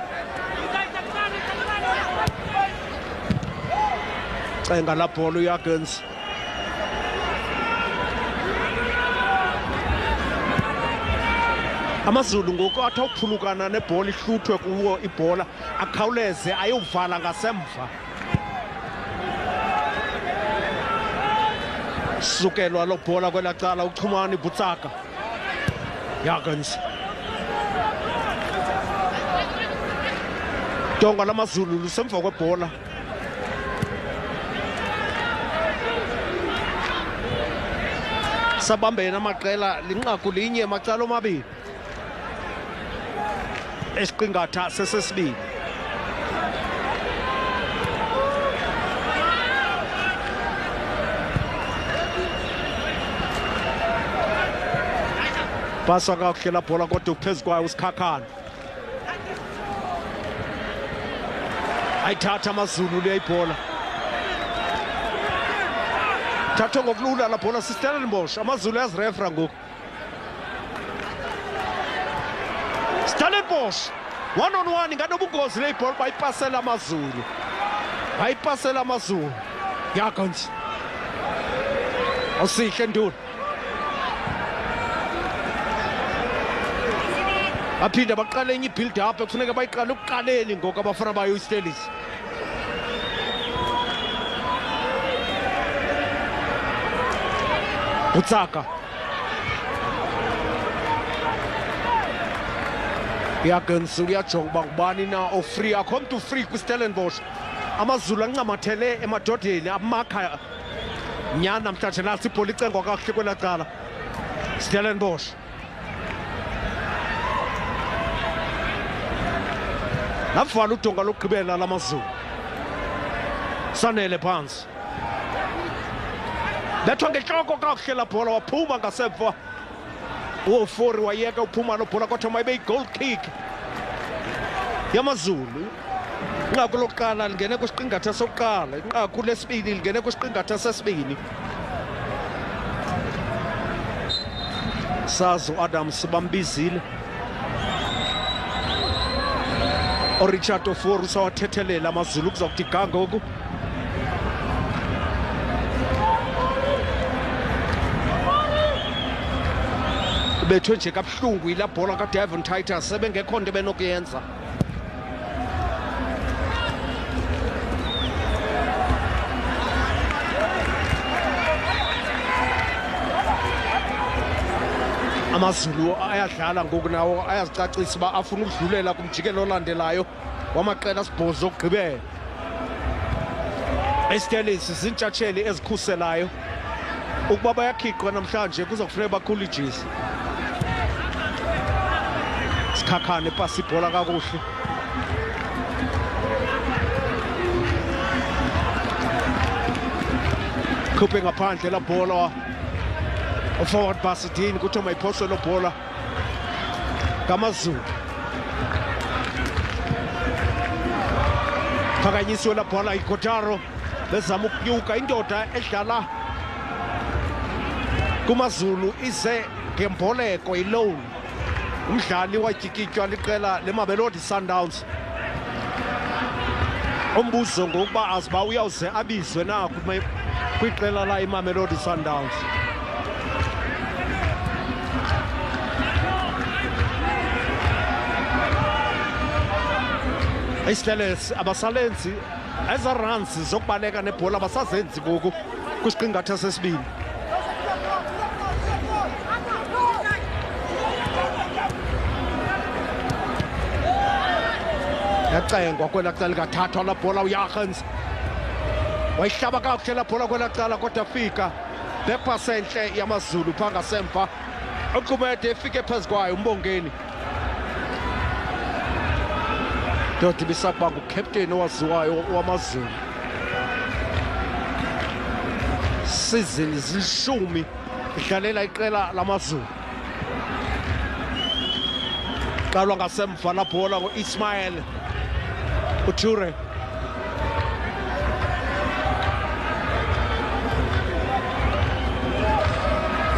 cenga la bhola uYakens. Amazulu ngoku athi awuphulukana nebhola ihluthwe kuwo ibhola akhawuleze ayovala ngasemva. Sukelwa lo bhola kwela cala uChumani Butsaka. Yakens Donga lamaZulu lusemva kwebhola. Sabambena amaqela linqaku linye macala omabili esiqingatha sesesibili. Pasa kakuhle la bhola kodwa uphezu kwayo usikhakhana. Ayithatha Amazulu le ibhola. Thatha ngokulula la bhola Stellenbosch. Amazulu yazirefra ngoku. Stellenbosch 1-on-1 nganobungozi le ibhola bayipasela Amazulu. Bayipasela Amazulu. Yakons. Awusihle Nduli. Baphinde baqale enye i-build up ekufuneka bayiqale ukuqaleni ngoku abafana bayo iStelis. Utsaka Yakens uyajonga uba ngubani na ofree, akho mntu free kwiStellenbosch. Amazulu ancamathele emadodeni amakha nyana namhlanje nasi ibhola icengwa kakuhle kwela cala Stellenbosch. Navala udonga lokugqibela lamaZulu. Sanele phansi. Bethwa ngentloko kakuhle la bhola waphuma ngasemva. Ufori wayeka uphuma lo bhola kodwa mayibe yi-goal kick yamaZulu. Inqaku lokuqala lingene kwisiqingatha sokuqala, inqaku lesibili lingene kwisiqingatha sesibini. Sazo Adams bambizile. Richard Ofori usawathethelela Amazulu kuzokuthi ga ngoku. Bethwe nje kabuhlungu yila bhola kaDevon Titus sebengekho nto benokuyenza. Amazulu ayadlala ngoku nawo ayazicacisa uba afuna ukudlulela kumjikelo olandelayo wamaqela asibhozo okugqibela. iStelis zintshatsheli ezikhuselayo ukuba bayakhiqwa namhlanje kuzokufuneka bakhulijise. Sikhakhane pasi ibhola kakuhle. Khuphe ngaphandle la bhola forward Basidini kuthiwa mayiphoswe lo bhola ngamaZulu. Phakanyisiwe la bhola iKotaro bezama ukunyuka. Indoda edlala kumaZulu ize ngemboleko i-loan. Umdlali watyikitywa liqela leMamelodi Sundowns. Umbuzo ngokuba aziba uyawuze abizwe na kwiqela la iMamelodi Sundowns. iStelis abasalenzi ezaruns zokubaleka nebhola abasazenzi ngoku kwisiqingatha sesibini. Yacengwa kwela cala likathathwa la bhola uJagens. Wayihlaba kakuhle la bhola kwela cala kodwa fika bepasenhle yamaZulu pha ngasemva. Uqhubede efike phezu kwayo uMbongeni. Dodi bisakuba ngukapteni owaziwayo wamaZulu. Season zilishumi idlalela iqela lamaZulu. Qalwa ngasemva la bhola ngo-Ismail Uture.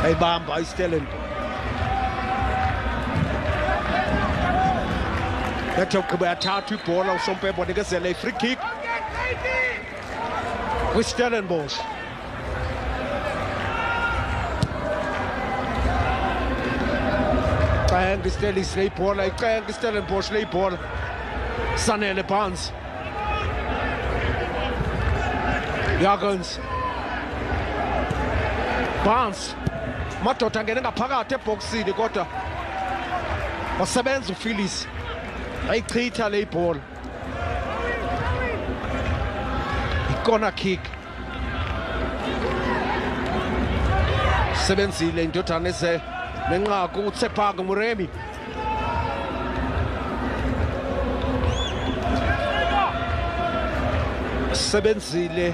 Ayibamba iStellenbosch. Letha ugqiba yathatha ibhola uSompembo onikezela i-free kick kwiStellenbosch. Icenga iStelis le ibhola, icenga iStellenbosch le ibhola. Sanele phansi. Jagons. Barnes. Madoda angene ngaphakathi ebhoksini kodwa wasebenza uPhyllis. Ayichitha le ibhola. I-corner kick. Sebenzile indodana eze nenqaku uTshephaka Muremi. Sebenzile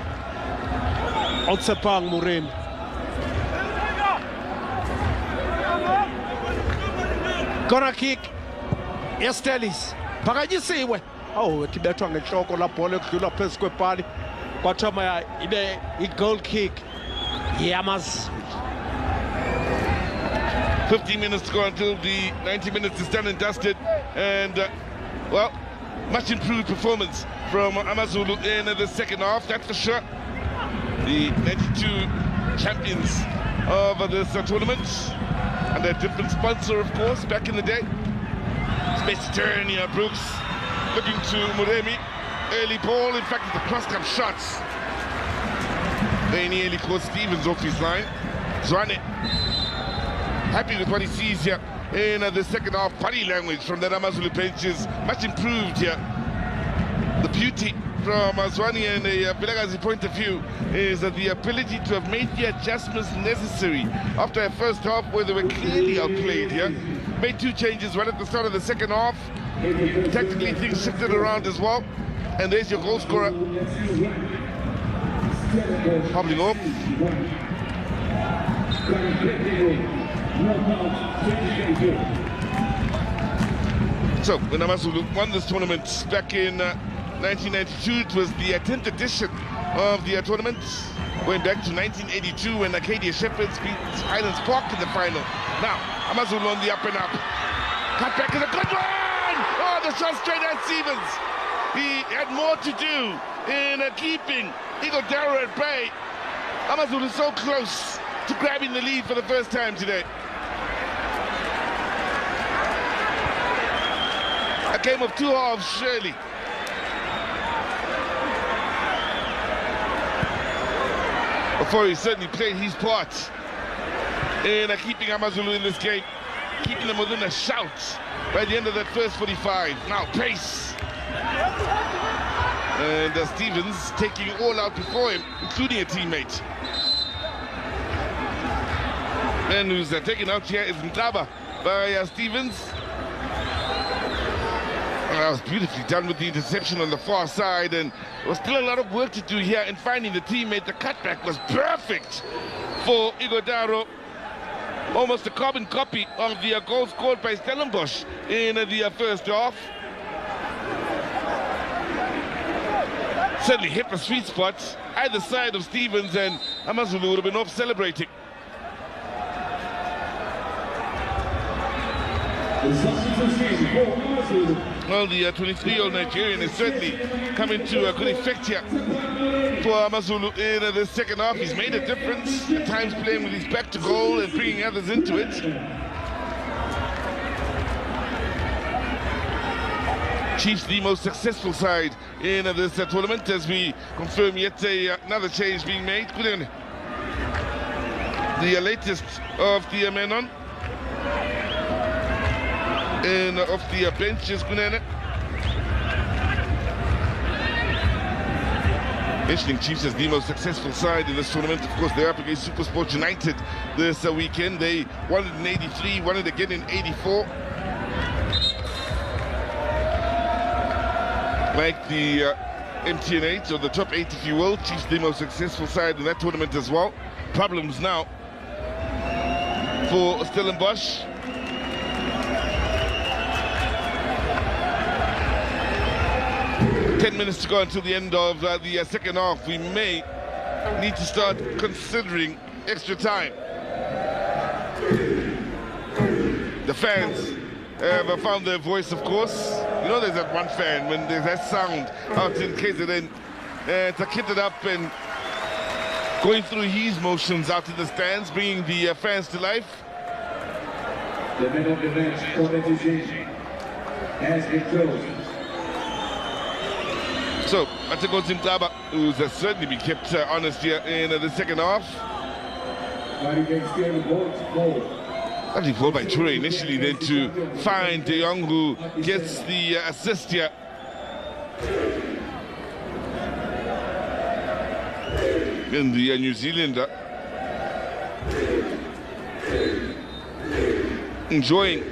uTshephaka Muremi. Corner kick Estelis phakanyisiwe awu tibethwa ngenhloko la bhola ekudlula phezu kwepali kwathoma ibe i-goal kick Amazulu. 15 minutes to go until the 90 minutes is done and dusted, and well, much improved performance from Amazulu in the second half, that's for sure. The 92 champions of this tournament, and a different sponsor, of course, back in the day. Space to turn here, Brooks looking to Muremi. Early ball, in fact, the cross-cup shots. They nearly caught Stevens off his line. Zwane happy with what he sees here in the second half. Body language from the Amazulu benches, much improved here. The beauty from Zwane and the Bilagazi point of view is that the ability to have made the adjustments necessary after a first half where they were clearly outplayed here. Made two changes right at the start of the second half. Tactically things shifted around as well. And there's your goal scorer hobbling off. So when Amazulu won this tournament back in 1992, it was the 10th edition of the tournament. Going back to 1982 when Acadia Shepherds beat Highlands Park in the final. Now Amazulu on the up and up. Cut back is a good one! Oh, the shot straight at Stevens. He had more to do in keeping Igodaro at bay. Amazulu is so close to grabbing the lead for the first time today. A game of two halves, surely. Before he certainly played his part in keeping Amazulu in this game, keeping them within a shout by the end of that first 45. Now pace. And Stevens taking all out before him, including a teammate. Man who's taken out here is Mtaba by Stevens. That was beautifully done with the interception on the far side, and there was still a lot of work to do here in finding the teammate. The cutback was perfect for Igodaro. Almost a carbon copy of the goal scored by Stellenbosch in the first half. Certainly hit the sweet spot either side of Stevens, and Amazulu would have been off celebrating. Well, the 23-year-old Nigerian is certainly coming to a good effect here for Amazulu in the second half. He's made a difference, at times playing with his back to goal and bringing others into it. Chiefs the most successful side in this tournament, as we confirm yet another change being made. The latest of the men on. And off the bench is Kunene. Mentioning Chiefs as the most successful side in this tournament. Of course, they're up against SuperSport United this weekend. They won it in 83, won it again in 84. Like the MTN8, or the top 8 if you will, Chiefs the most successful side in that tournament as well. Problems now for Stellenbosch. Minutes to go until the end of the second half. We may need to start considering extra time. The fans have found their voice, of course. You know, there's that one fan when there's that sound out in KZN. It's kitted up and going through his motions out in the stands, bringing the fans to life. The men of the bench has been chosen. So, Atako Zimtaba, who's certainly been kept honest here in the second half. Lovely ball by Toure initially, then to find De Jong, who gets the assist here. And the New Zealander enjoying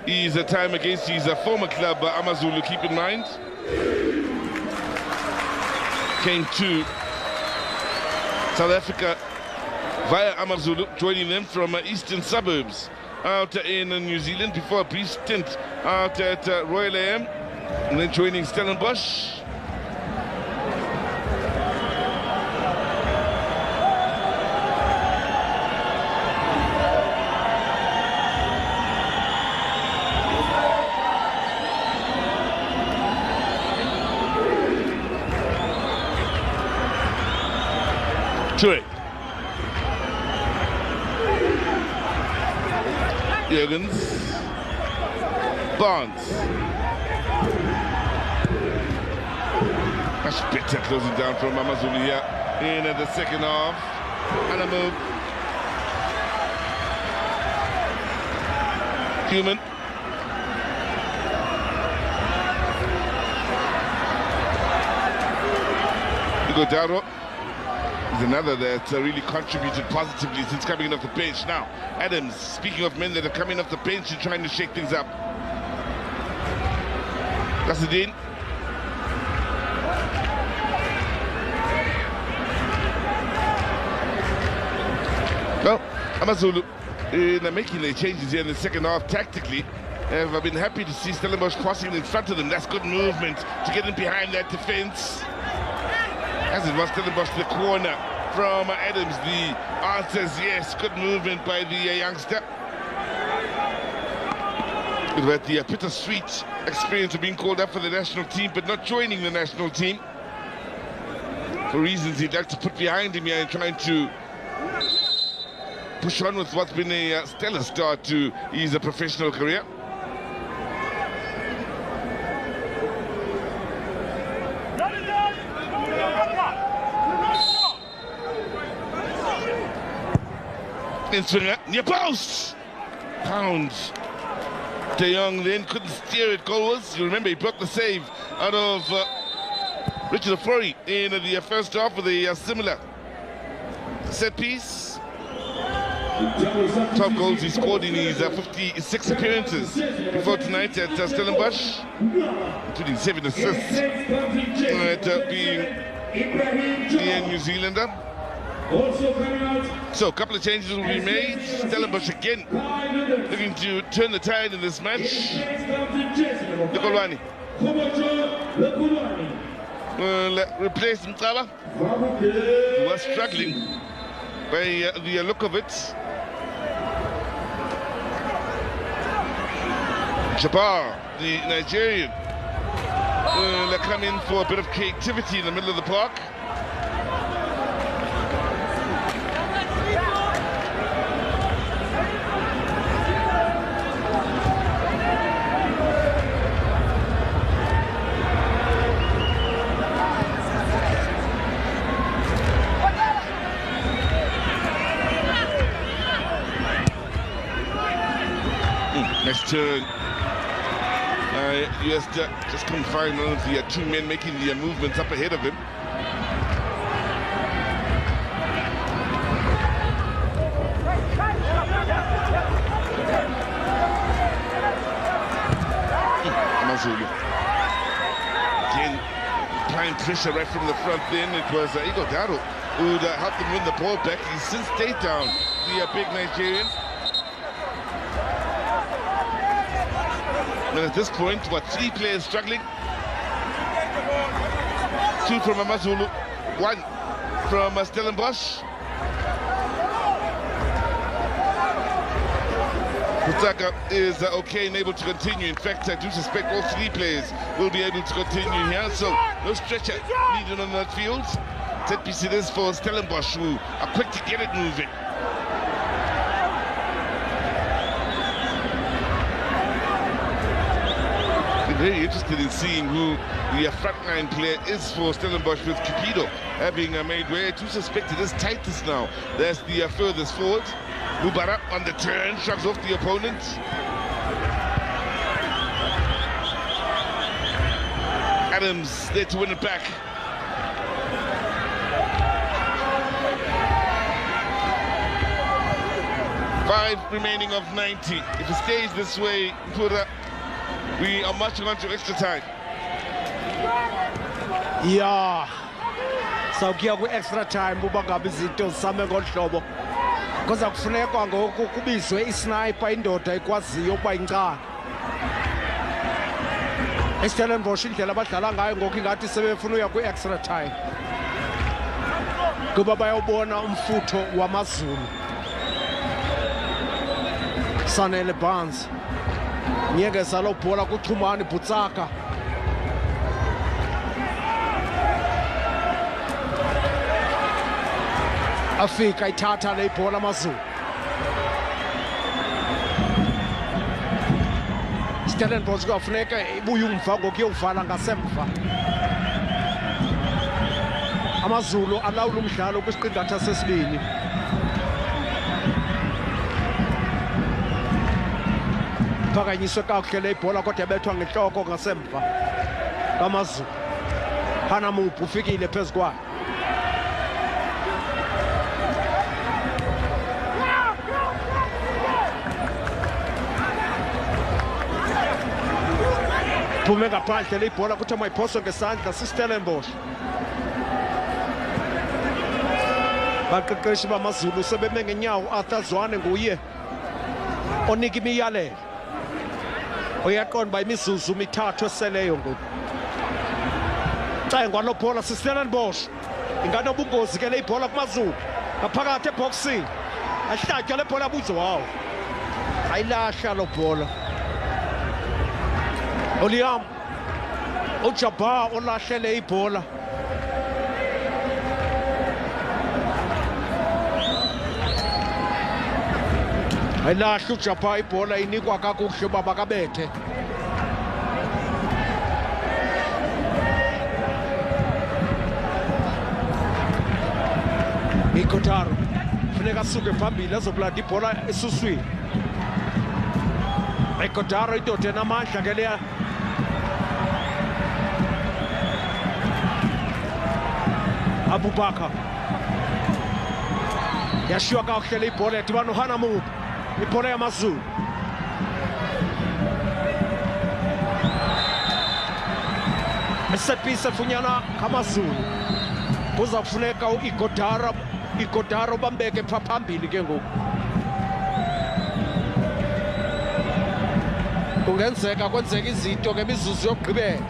his time against his former club, Amazulu, keep in mind. Came to South Africa via Amazulu, joining them from eastern suburbs out in New Zealand before a brief stint out at Royal AM, and then joining Stellenbosch. To it. Jurgens. Barnes. Much better closing down from Amazulu here in the second half. And a move. Human. Daro is another that really contributed positively since coming off the bench. Now, Adams, speaking of men that are coming off the bench and trying to shake things up. That's it in. Well, Amazulu making their changes here in the second half tactically. I've been happy to see Stellenbosch crossing in front of them. That's good movement to get in behind that defense. As it was Stellenbosch to the corner from Adams. The answer is yes. Good movement by the youngster. It had the bittersweet experience of being called up for the national team, but not joining the national team for reasons he'd like to put behind him here and trying to push on with what's been a stellar start to his professional career. Swinger, near post! Pounds. De Jong then couldn't steer it goalwards. You remember he broke the save out of Richard Ofori in the first half with a similar set piece. 12 goals he scored in his 56 appearances before tonight at Stellenbosch, including 7 assists at being the New Zealander. So a couple of changes will be made. Stellenbosch again looking to turn the tide in this match. Lekolwane will replace Mqaba, who was struggling by the look of it. Jabbar, the Nigerian, will come in for a bit of creativity in the middle of the park. Nice turn. US just couldn't find one of the two men making the movements up ahead of him. Amazulu. Again, applying pressure right from the front then. It was Daro who'd helped him win the ball back. He's since stayed down, the big Nigerian. And at this point, 3 players struggling? 2 from Amazulu, 1 from Stellenbosch. Kutaka is okay and able to continue. In fact, I do suspect all 3 players will be able to continue here. So no stretcher needed on that field. Set piece it is for Stellenbosch, who are quick to get it moving. Very interested in seeing who the frontline player is for Stellenbosch, with Cupido having made way. I do suspect it is Titus now. That's the furthest forward. Mubarak on the turn, shrugs off the opponent. Adams there to win it back. Five remaining of 90. If it stays this way, we are marching on to extra time. Yeah. So kuya ku extra time buba ngabe izinto zisame ngolhlobo. kuza kufuneka ngoku kubizwe isniper indoda ekwaziyo ukuba incane. eStellenbosch indlela abadlala ngayo ngoku ingathi sebefuna uya kwi-extra time kuba bayawubona umfutho wamaZulu. Sanele Barnes nyengeza lo bhola kuchumani Butsaka. Afika ithatha le bhola amaZulu. Stellenbosch kuyafuneka ibuye umva ngokuyovala ngasemva. AmaZulu alawula umdlalo kwisiqingatha sesibini. Phakanyiswe kakuhle le bhola kodwa ebethwa ngenhloko ngasemva kaMazulu. Hanamuphu ufikile phezu kwayo. Phume ngaphandle le bhola kuthiwa mayiphoswe ngesandla siStellenbosch. Baqeqeshi bamaZulu sebeme ngenyawo Arthur Zwane nguye onika imiyalelo. Uyaqonda ba imizuzu mithathu eseleyo ngoku. Cengwa lo bhola siStellenbosch. Inganobungozi ke le bhola kumaZulu. Ngaphakathi eboxini. Ahlatywa le bhola buzo wawo. Ayilahla lo bhola. Oliam uJabba olahlele ibhola. Ayilahla uJabba ibhola inikwa kakuhle baba kabethe. Ikotaro funeka suke phambili ezokulanda ibhola esuswini. Ikotaro indoda enamandla ke leya. Abubakar yashiywa kakuhle le ibhola yadibana uHanamuphu ibhola yamaZulu. Esetpiece efunyana ngamaZulu kuza kufuneka igodaro bambeke pha phambili ke ngoku. Kungenzeka kwenzeka izinto ngemizuzu yokugqibela.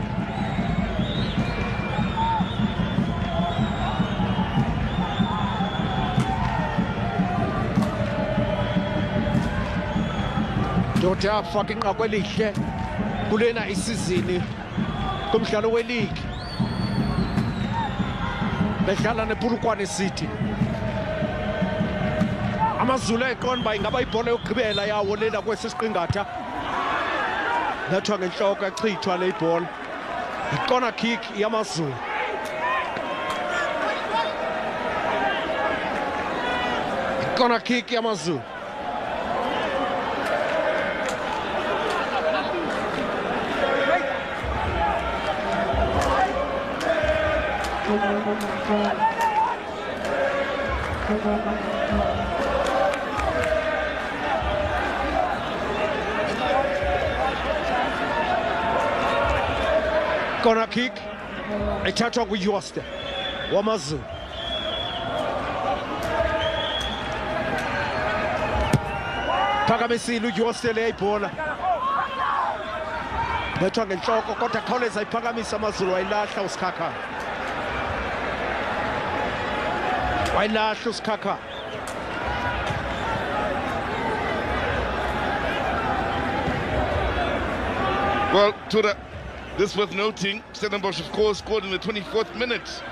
Ndoda afaka inqaku elihle kulena isizini kumdlalo weligi. Bedlala nePulukwane City. AmaZulu eqonda ba ingaba ibhola yokugqibela yawo lena kwesisiqingatha. Nathwa ngenhloko echithwa le ibhola. Icorner kick yamaZulu. Icorner kick yamaZulu. Corner kick ithathwa kuYoste wamaZulu. Phakamisile uYoste le ibhola. Bethwa ngenhloko kodwa khawuleza iphakamisa amaZulu wayilahla uSikhakha. Wayilahla uSikhakha. Well, this worth noting, Stellenbosch of course scored in the 24th minute.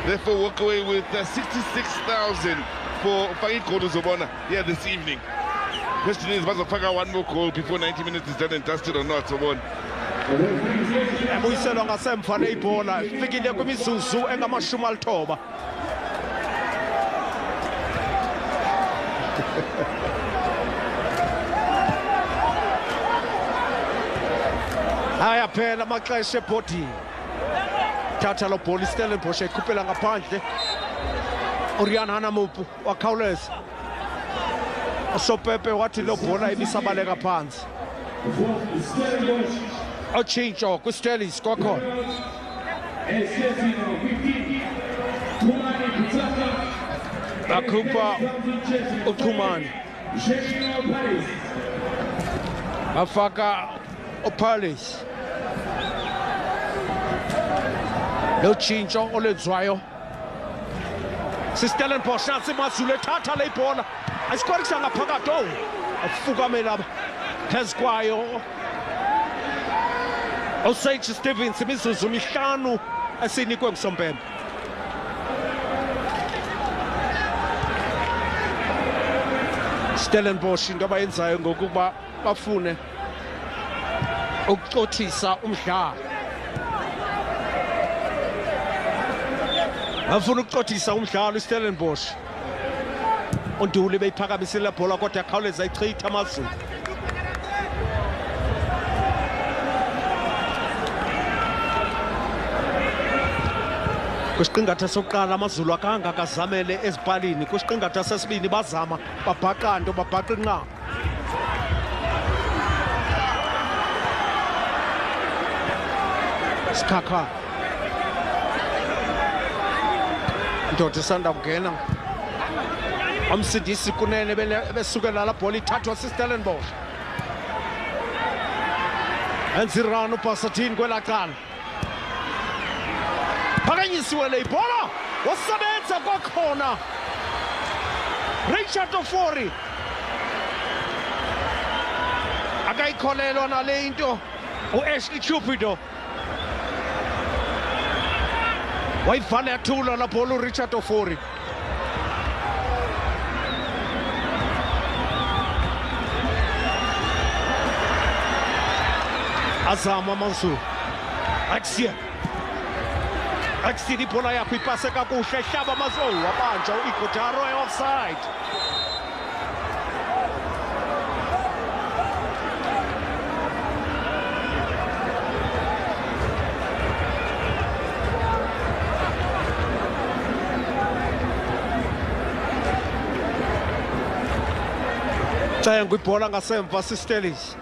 Therefore walk away with 66,000 for Fagin Koduzobona here this evening. Question is, was Faga one more goal before 90 minutes is done and dusted or not? So on. Ebuyisela ngasemva le ibhola ifikile kwimizuzu engamashumi alithoba. Haya phela amaxesha ebhodini. Thatha lo bhola iStellenbosch ekhuphela ngaphandle. Hanamuphu wakhawuleza. Usopepe wathi lo bhola ibisabaleka phansi. Otshintsho kwiStellies kwakhona. akhupha uChumani afaka uPalace lo tshintsho olenzwayo siStellenbosch nansi Amazulu ethatha le bhola asikwarisa ngaphakathi afukamela phezu kwayo Osage Stevens imizuzu mihlanu esinikwe nguSompempe Stellenbosch into abayenzayo ngokuba bafune ukucothisa umdlalo bafuna ukucothisa umdlalo iStellenbosch uNduli beyiphakamisile la bhola kodwa yakhawuleza ichitha Amazulu kwisiqingatha sokuqala Amazulu akanga kazamele ezipalini kwisiqingatha sesibini bazama babhaqanto babhaqa inqaba Sikhakha indoda isanda kungena umsindisi kunene besukela la bhola ithathwa siStellenbosch enzirano uPasadine kwelaqala phakanyisiwe le bhola wasebenza kwakhona Richard Ofori akayikholelwa nale into uAshley Cupido wayivala yathula la bhola uRichard Ofori azama Amazulu Axie ibhola yakho ipase kakuhle ehlaba Amazulu wabanja uIgodaro offside Cengo ibhola ngasemva siStellis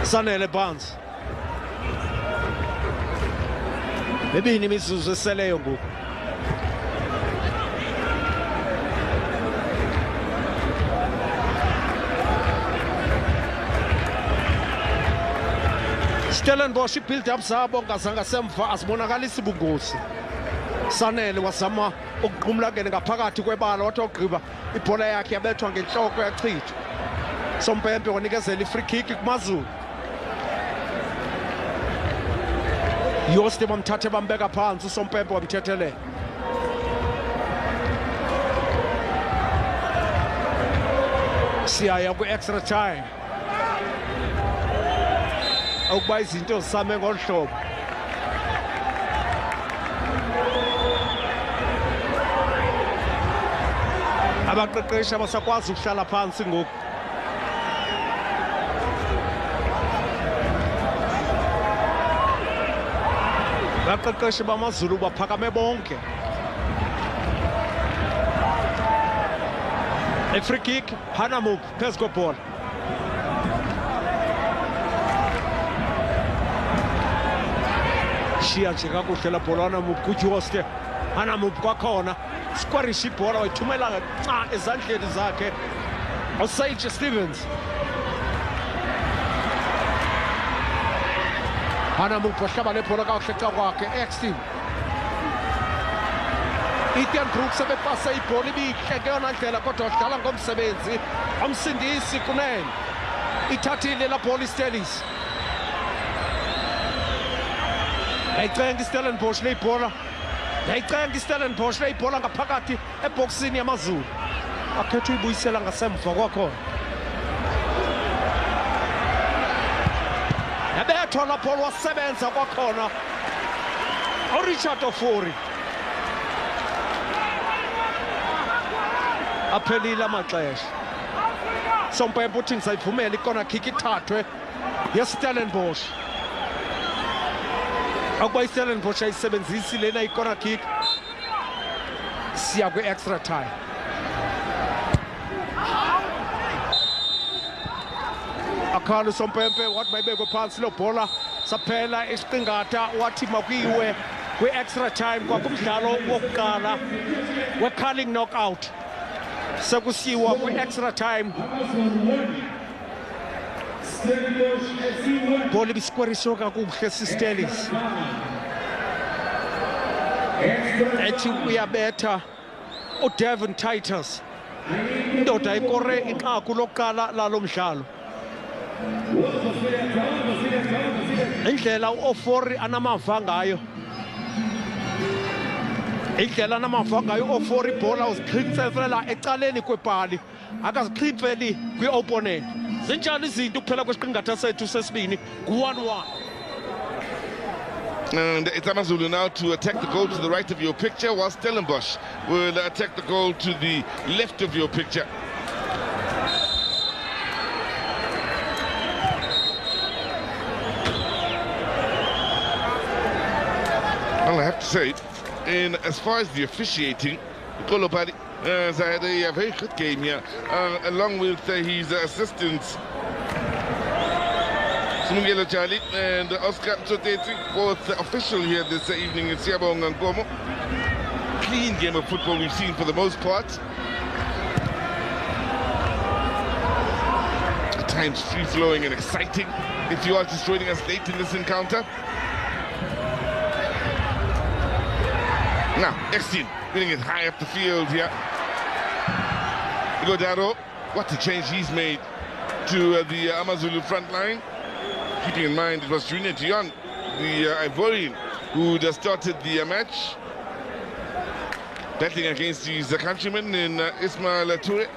Sanele Barnes Bebini imizuzu eseleyo ngoku Stellenbosch i-build up zabo ngasemva asibonakalisa ubungozi Sanele wazama ukuqhumula ngene ngaphakathi kwebala wathi ogqiba ibhola yakhe yabethwa ngenhloko yachithwa Sompempe wanikezela i-free kick kuMazulu Yoste bamthathe bambeka phansi uSompempe wamthethelela siyaya ku-extra time ukuba izinto zisame ngolu hlobo abaqeqeshi abasakwazi ukuhlala phansi ngoku abaqeqeshi bamaZulu baphakame bonke free kick Hanamuk phezu kwebhola shiya nje kakuhle la bhola Hanamuk kuJoste Hanamuk kwakhona squarish ibhola wayithumela nca ezandleni zakhe Osage Stevens Hanamuk wahlaba le bhola kakuhle xa kwakhe ex-team Etienne Brooks ebepasa ibhola ibihle ngeyona ndlela kodwa wadlala ngomsebenzi umsindisi kunene ithathile la bhola iStellis yayicenga iStellenbosch le bhola yayicenga iStellenbosch le bhola ngaphakathi eboxini yamaZulu akhetha uyibuyisela ngasemva kwakhona yabethwa la bhola wasebenza kwakhona uRichard Ofori aphelile amaxesha Sompempe uthi ngisayivumela ikona kick ithathwe yeStellenbosch akuba iStellenbosch ayisebenzisi lena ikona kick siya kwi-extra time akhala uSompempe wathi mayibekwe phansi lo bhola saphela isiqingatha wathi makuyiwe kwi-extra time kwakumdlalo wokuqala we-curling knockout sekusiwa kwi-extra time bhola ibisikweriswe kakuhle sistelis ethi uyabetha uDevin Titus indoda ikore inqaku lokuqala lalo mdlalo indlela u-Ofori anamava ngayo u-Ofori ibhola uziqhintsela ecaleni kwebhali akaziqhintseli kwi-opponent zinjani izinto kuphela kwesiqingatha sethu sesibini ku-1-1. And it's Amazulu now to attack the goal to the right of your picture, while Stellenbosch will attack the goal to the left of your picture. Well, I have to say, as far as the officiating, Kolopadi has had a very good game here, along with his assistants. Mungelo Charlie and Oscar Choteti, both official here this evening in Siabong and Gomo. Clean game of football we've seen for the most part. At times free-flowing and exciting. If you are just joining us late in this encounter. Now, Extin winning it high up the field here. Godaro, what a change he's made to the Amazulu front line. Keeping in mind it was Junior Dion, the Ivorian, who just started the match, battling against his countryman in Ismail Toure.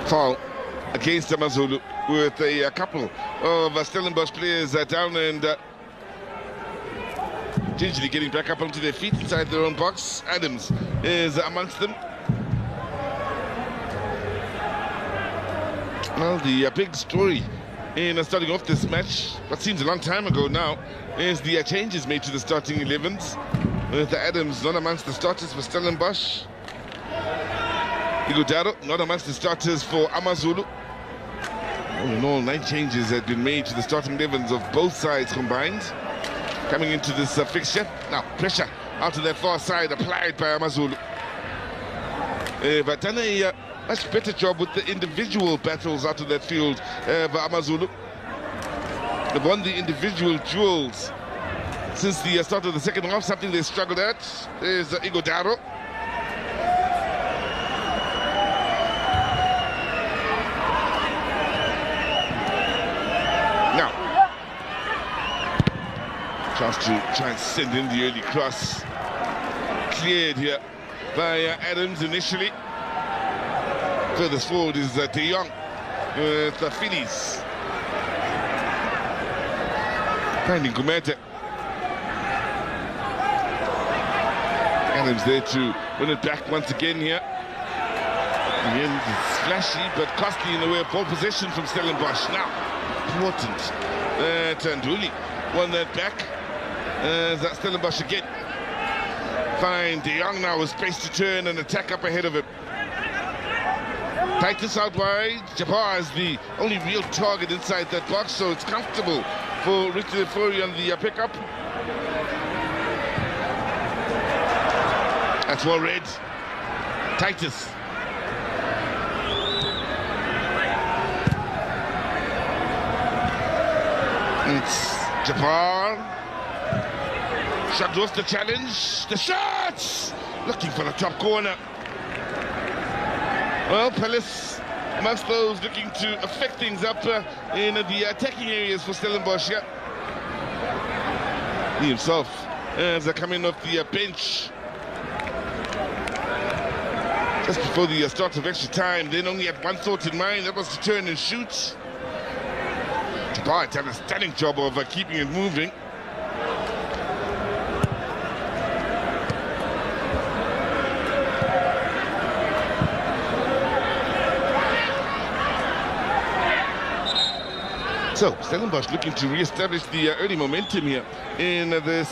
Foul against Amazulu with a couple of Stellenbosch players down and gingerly getting back up onto their feet inside their own box. Adams is amongst them. Well, the big story in starting off this match, what seems a long time ago now, is the changes made to the starting 11s, with Adams not amongst the starters for Stellenbosch. Igudaro not amongst the starters for Amazulu. All in all, 9 changes had been made to the starting 11s of both sides combined. Coming into this fixture. Now, pressure out to their far side applied by Amazulu. But done a much better job with the individual battles out of that field by Amazulu. They've won the individual duels since the start of the second half, something they struggled at. There's Igudaro. Chance to try and send in the early cross. Cleared here by Adams initially. Furthest forward is De Jong with the Phillies. Finding Kumete. Adams there to win it back once again here. In the end, it's flashy but costly in the way of ball possession from Stellenbosch. Now, important. Tanduli won that back. That's Stellenbosch again. Fine, De Jong now with space to turn and attack up ahead of him. Titus out wide. Jabbar is the only real target inside that box, so it's comfortable for Richard Furry on the pickup. That's well read. Titus. It's Jabbar. Shot off the challenge. The shots! Looking for the top corner. Well, Palace amongst those looking to affect things up in the attacking areas for Stellenbosch. Yeah. He himself is coming off the bench just before the start of extra time. Then only had one thought in mind, that was to turn and shoot. Jabbar done a stunning job of keeping it moving. So Stellenbosch looking to re-establish the early momentum here in this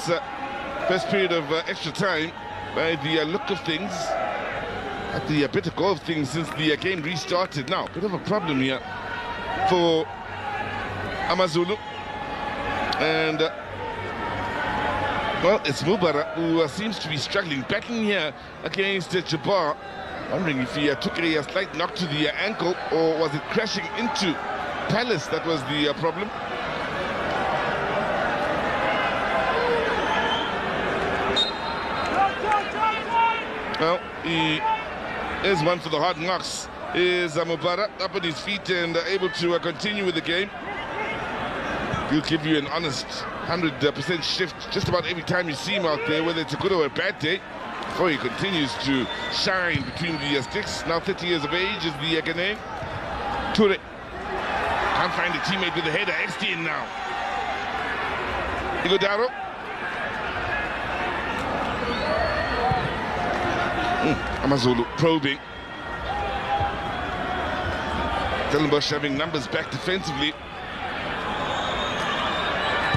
first period of extra time. By the look of things, at the bit of go of things since the game restarted. Now, bit of a problem here for Amazulu, and well, it's Mubara who seems to be struggling, battling here against Jabbar. Wondering if he took a slight knock to the ankle, or was it crashing into Palace that was the problem. Well, he is one for the hard knocks. Is Mubarak up on his feet and able to continue with the game? He'll give you an honest 100% shift just about every time you see him out there, whether it's a good or a bad day, before he continues to shine between the sticks. Now 30 years of age is the Ghanaian. Toure can't find a teammate with the header. XT in now. Igodaro. Amazulu probing. Stellenbosch having numbers back defensively.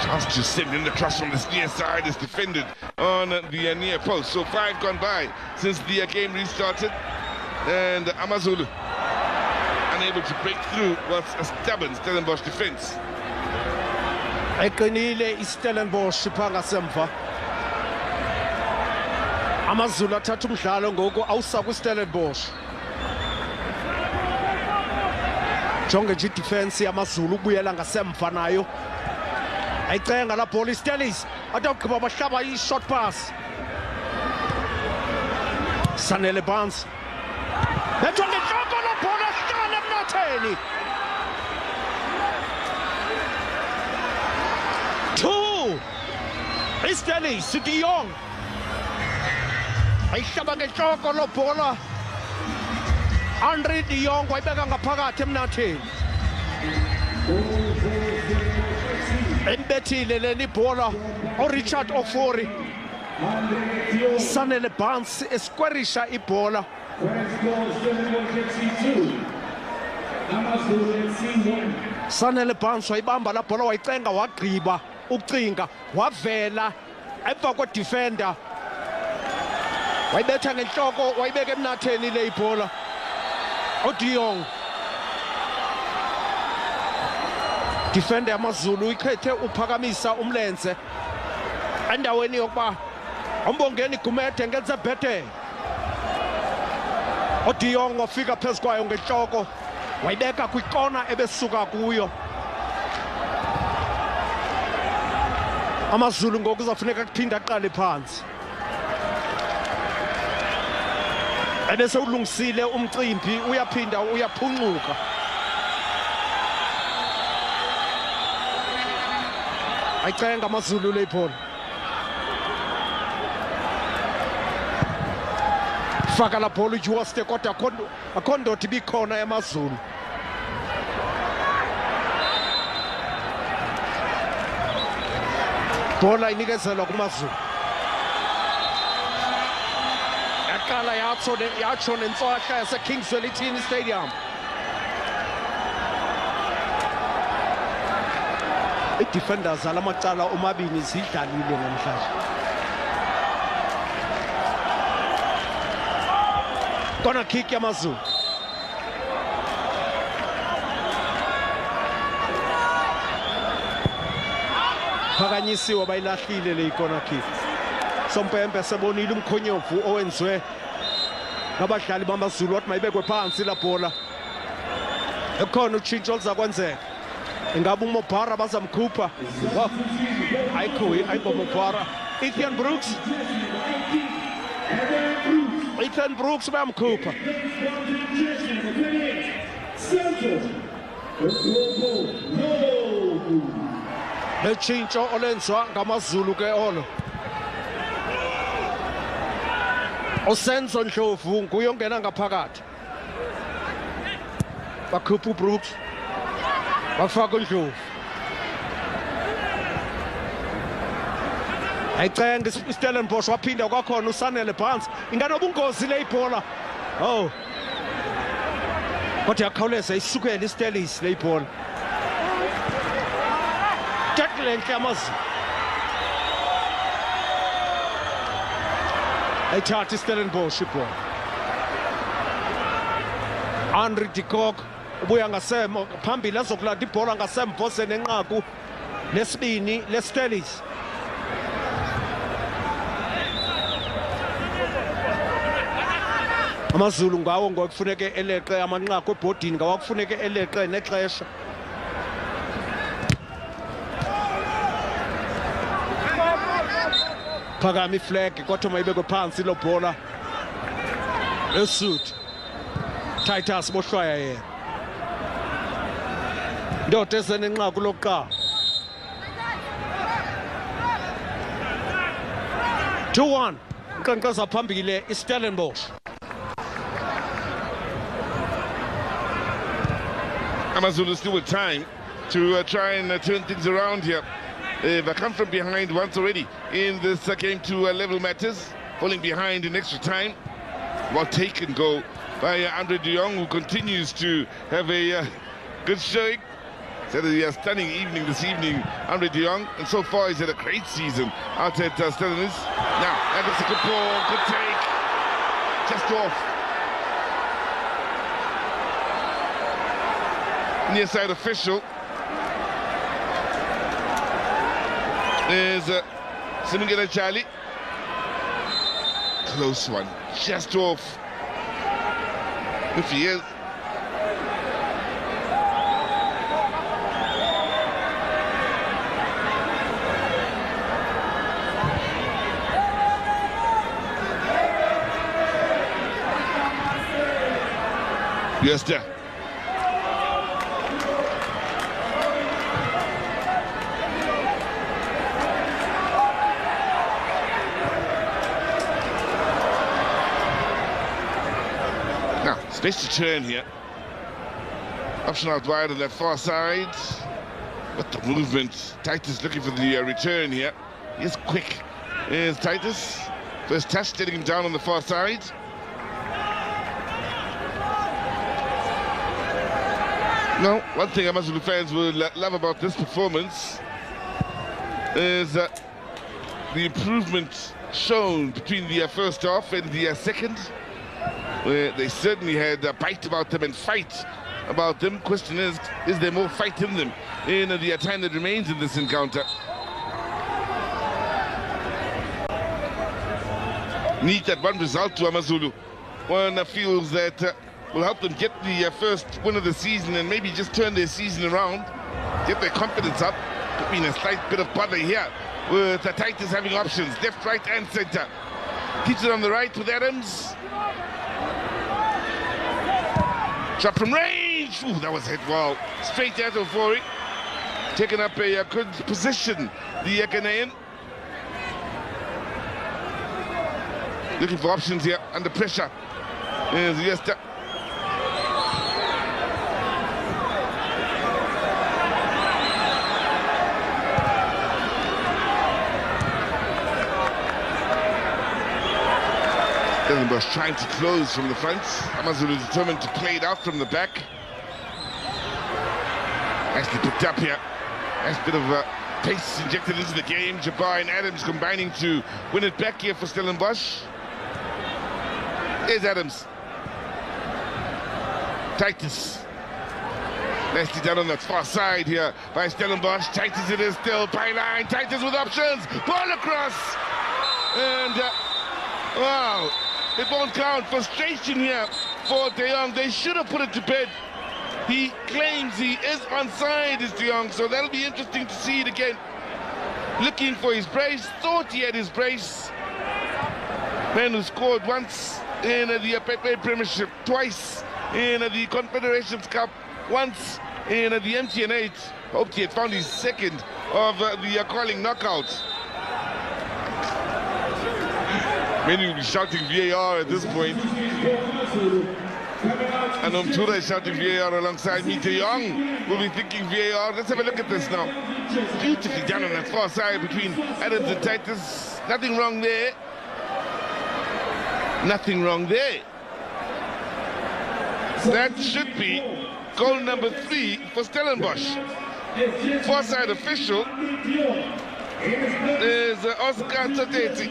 Chance to send in the cross from the near side is defended on the near post. So 5 gone by since the game restarted, and Amazulu unable to break through what's a stubborn Stellenbosch defense. Eqinile iStellenbosch phanga semva. Amazulu athatha umdlalo ngoku awusa kuStellenbosch. Jonge nje defense yamaZulu ubuyela ngasemva nayo. Ayicenga la ball iStellis atawugqiba bahlaba i-short pass. Sanele Barnes. Bejonge inhloko lo ball ahlala emnatheni. 2. iStellis De Jong. Ayihlaba ngenhloko lo ball. Andre De Jong wayibeka ngaphakathi emnatheni. Embethile leli bhola Richard Ofori. Sanele Barnes esquarisha ibhola. Sanele Barnes wayibamba la bhola wayicenga wagqiba ucinga wavela emva kwedefender. Wayibetha ngenhloko wayibeka emnatheni le ibhola. De Jong. Defender yamaZulu ikhethe uphakamisa umlenze endaweni yokuba umbongeni Gumede ngenze bhethe. De Jong wafika phezu kwayo ngenhloko wayibeka kwikona ebesuka kuyo. AmaZulu ngoku kuzafuneka kuphinda aqale phansi. Ebese ulungisile umcimbi uyaphinda uyaphuncuka. Ayicenga AmaZulu le ball. Faka la ball uJuwaste kodwa akhondo ukuthi bikhona eMaZulu. Bola inikezelwa kuMaZulu. Yaqala yatsho nenswahla yaseKingswell Ithini Stadium. I-defenders alamacala omabini zidlalile namhlanje. Kona kick yamaZulu. Phakanyisiwe bayilahlile le kona kick. Sompempe sebonile umkhonyovu owenziwe ngabadlali bamaZulu wathi mayibekwe phansi la bhola. Ekhona utshintsho lizakwenzeka. Ingabe uMopara bazamkhupha. Ayikho Mopara. Ethan Brooks bayamkhupha. Letshintsho olenzwa ngamaZulu ke olo. Usenzo Ndlovu nguye ongena ngaphakathi. Bakhupha uBrooks. Bafaka uNdlovu. Ayicenga iStellenbosch waphinda kwakhona uSanele Barnes. Inganoba ungozi le ibhola. Oh. Kodwa yakhawuleza isukele iStellis le ibhola. lenhle Amazulu ayithatha iStellenbosch ibhola. Henry de Kock ubuya ngasemo phambili azokulanda ibhola ngasemvo senenqaku lesibini leStellies. Amazulu ngawo ngokufuneke eleqe amanqaku ebhodini ngawo kufuneke eleqe nexesha. Phakama iflag kodwa mayibekwe phansi lo bhola eSuth. Titus bohlwaya yena ndoda esenenqaku lokuqala. 2-1 uqenqeza phambili iStellenbosch. Amazulu still with time to try and turn things around here. They've come from behind once already in this game to level matters, falling behind in extra time. Well taken goal by Andre de Jong, who continues to have a good showing. He's had a stunning evening this evening, Andre de Jong, and so far he's had a great season out at Stellenbosch. Now, that is a good ball, good take, just off. Near side official is Simingela Charlie. Close one, just off. If he is. Yes, sir. Space to turn here. Option out wide on that far side. But the movement. Titus looking for the return here. He's quick. Here's Titus. First touch, getting him down on the far side. Now, one thing Amazulu fans will love about this performance is the improvement shown between the first half and the second. They certainly had a bite about them and fight about them. Question is there more fight in them in the time that remains in this encounter? Need that one result to Amazulu. One feels that will help them get the first win of the season and maybe just turn their season around, get their confidence up. Could be in a slight bit of bother here with Titus having options, left, right and center. Keeps it on the right with Adams. Shot from range. Ooh, that was hit well. Straight out of for it. Taking up a good position, the Ghanaian. Looking for options here under pressure. Here's Yesta. Stellenbosch trying to close from the front. Amazulu is determined to play it out from the back. Nicely picked up here. Nice bit of pace injected into the game. Jabbar and Adams combining to win it back here for Stellenbosch. Here's Adams. Titus. Nicely done on that far side here by Stellenbosch. Titus it is still, byline. Titus with options. Ball across. And wow. It won't count. Frustration here for De Jong. They should have put it to bed. He claims he is onside, is De Jong, so that'll be interesting to see it again. Looking for his brace, thought he had his brace. Man who scored once in the Pepe Premiership, twice in the Confederations Cup, once in the MTN8. Hoped he had found his second of the calling knockout. Many will be shouting VAR at this point. And Umtura is shouting VAR alongside me. De Jong will be thinking VAR. Let's have a look at this now. Beautifully done on that far side between Adams and Titus. Nothing wrong there. Nothing wrong there. That should be goal number 3 for Stellenbosch. Four-side official is Oscar Toteti.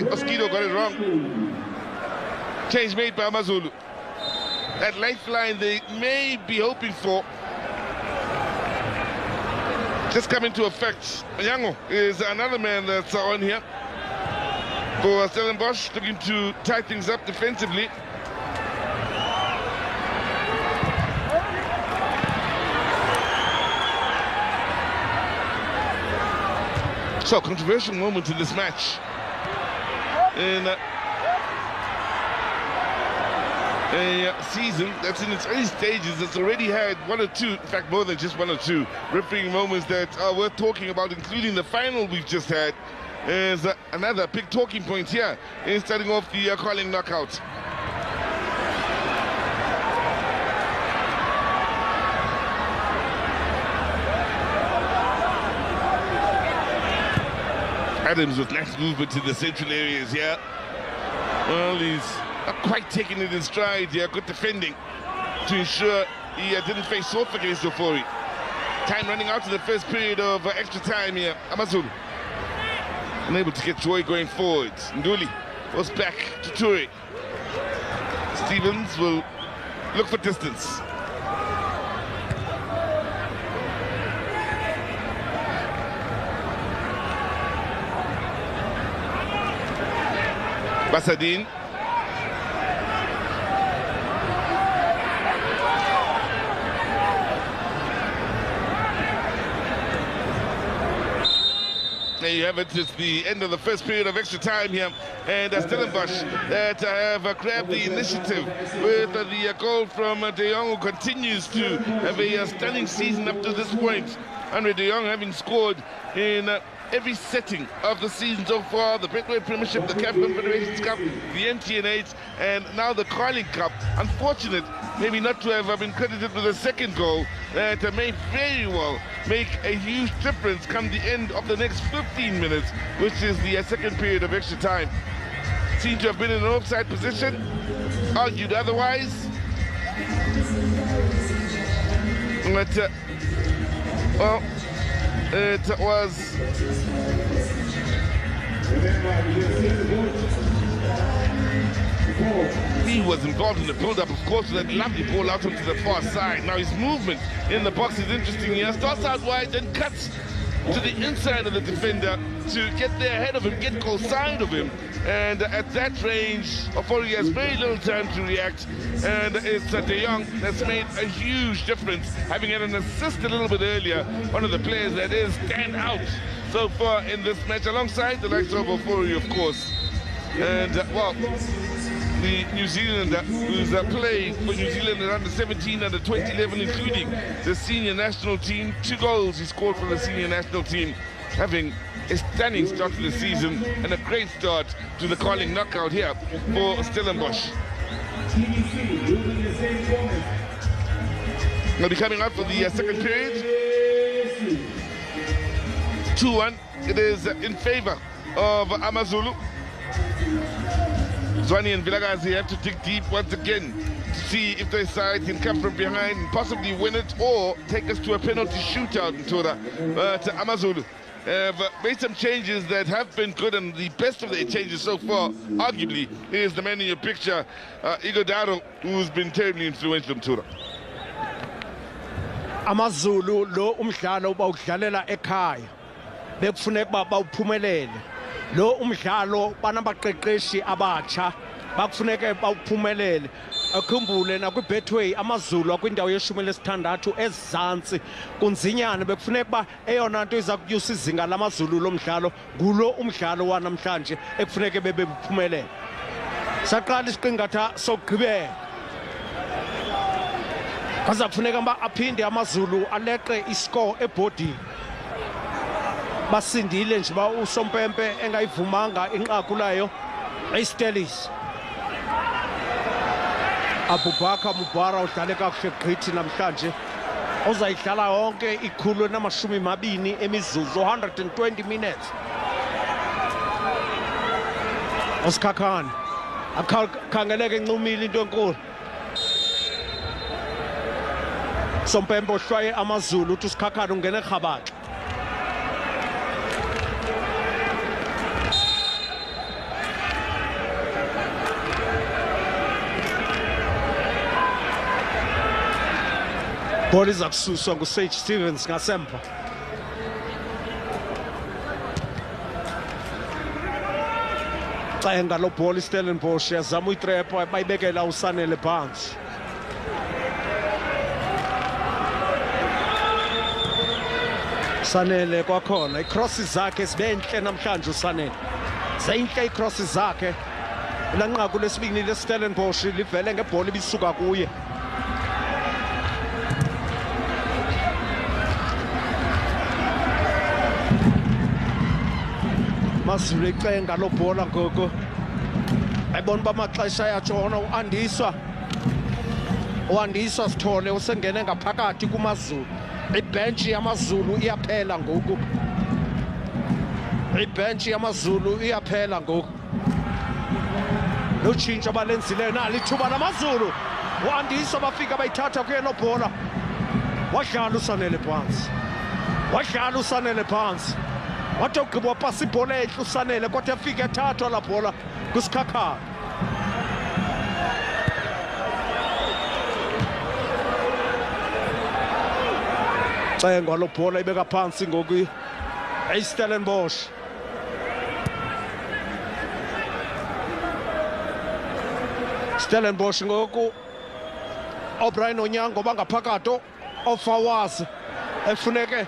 Mosquito got it wrong. Change made by Amazulu. That lifeline they may be hoping for just come into effect. Yango is another man that's on here for Stellenbosch, looking to tie things up defensively. So, controversial moment in this match. In a season that's in its early stages, it's already had one or two, in fact more than just one or two, refereeing moments that are worth talking about, including the final we've just had. Is another big talking point here in starting off the calling knockout. Adams with nice movement in the central areas here. Well, he's not quite taking it in stride here. Good defending to ensure he didn't face off against Ofori. Time running out to the first period of extra time here. Amazulu unable to get joy going forward. Nduli goes back to Ture. Stevens will look for distance. Basadine. There you have it. It's the end of the first period of extra time here, and Stellenbosch that have grabbed the initiative with the goal from De Jong, who continues to have a stunning season up to this point. Andre De Jong having scored in every setting of the season so far: the Betway Premiership, the CAF Confederations Cup, the MTN8, and now the Carling Cup. Unfortunate maybe not to have been credited with a second goal that may very well make a huge difference come the end of the next 15 minutes, which is the second period of extra time. Seemed to have been in an offside position, argued otherwise. But, well, it was he was involved in the build-up, of course, with that lovely ball out onto the far side. Now his movement in the box is interesting. He starts out wide, then cuts to the inside of the defender to get there ahead of him, get close side of him. And at that range, Ofori has very little time to react. And it's De Jong that's made a huge difference, having had an assist a little bit earlier. One of the players that is stand out so far in this match, alongside the likes of Ofori, of course. And, well, the New Zealander who's playing for New Zealand at under 17 and the 20 level, including the senior national team. 2 goals he scored for the senior national team, having a stunning start to the season and a great start to the calling knockout here for Stellenbosch. They'll be coming out for the second period. 2-1. It is in favor of Amazulu. Zwane and Vilakazi have to dig deep once again to see if their side can come from behind and possibly win it or take us to a penalty shootout in Tora. But Amazulu have made some changes that have been good, and the best of their changes so far, arguably, is the man in your picture, Igodaro, who's been terribly influential in Tora. Amazulu lo umdlalo bawudlalela ekhaya bekufuneka bawuphumelele. Lo umdlalo banabaqeqeshi abatsha bakufuneka bawuphumelele. Akhumbule na kwi-Betway Amazulu akwindawo yeshumi lesithandathu ezantsi kunzinyana, bekufuneka ba eyona nto iza kunyusa izinga lamazulu lomdlalo ngulo umdlalo wanamhlanje ekufuneka bebephumelele. Saqala isiqingatha sokugqibela, kazakufuneka ba aphinde Amazulu aleqe iscore ebhodini. Basindile nje ba usompempe engayivumanga inqaku layo eStelis. Abubakar Mubara udlale kakuhle gqithi namhlanje, uzayidlala yonke ikhulu namashumi mabini emizuzu, 120 minutes. Osikhakhane akhangeleke encumile into enkulu. Sompembo hlwaye Amazulu uthi usikhakhana ungene eRhabaxa. Ball iza kususwa nguSage Stevens ngasemva. Cenga lo ball iStellenbosch yazama uyitrepa bayibekela uSanele phansi. Sanele kwakhona icrosses zakhe sibenhle namhlanje uSanele. Zinhle icrosses zakhe. Lanqaku lesibini leStellenbosch livele ngebhola ibisuka kuye. Amazulu ecenga lo bhola ngoku. Ayibona ba maxesha yatshona uandiswa Sithole usengene ngaphakathi kuMazulu. Ibench yamaZulu iyaphela ngoku. Ibench yamaZulu iyaphela ngoku. Lo tshintsho balenzileyo nali ithuba lamaZulu. Uandiswa bafika bayithatha kuye lo bhola. Wadlala uSanele phansi. Wadlala uSanele phansi. Wathi ugqiba pasi ibhola ehle uSanele kodwa efika ethathwa la bhola kusikhakhana. Cenga lo bhola ibeka phansi ngoku eStellenbosch. Stellenbosch ngoku O'Brien Onyango bangaphakathi oFawazi efuneke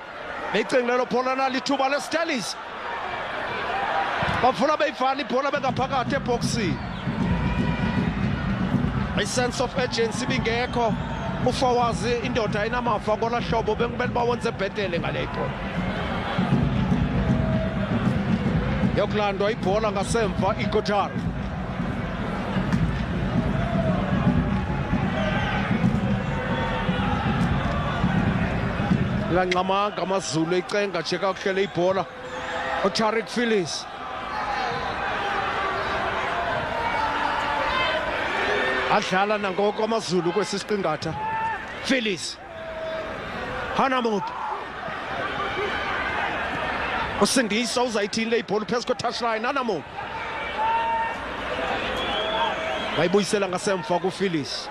beyicingle lo bhola nalithuba leStellies. Bafuna beyivala ibhola bengaphakathi eboxini. A sense of urgency bingekho. Ufawazi indoda inamafa ngola hlobo bengibele bawenze bhetele ngale ibhola. Yokulandwa ibhola ngasemva iKotaro. Lanqamanga amaZulu icenga nje kakuhle le ibhola. uTariq Phillips. Adlala nangoko amaZulu kwesisiqingatha. Phillips. Hanamut. Usindisa uzayithini le ibhola phezu ko-touchline Hanamut. Bayibuyisela ngasemva kuPhillips.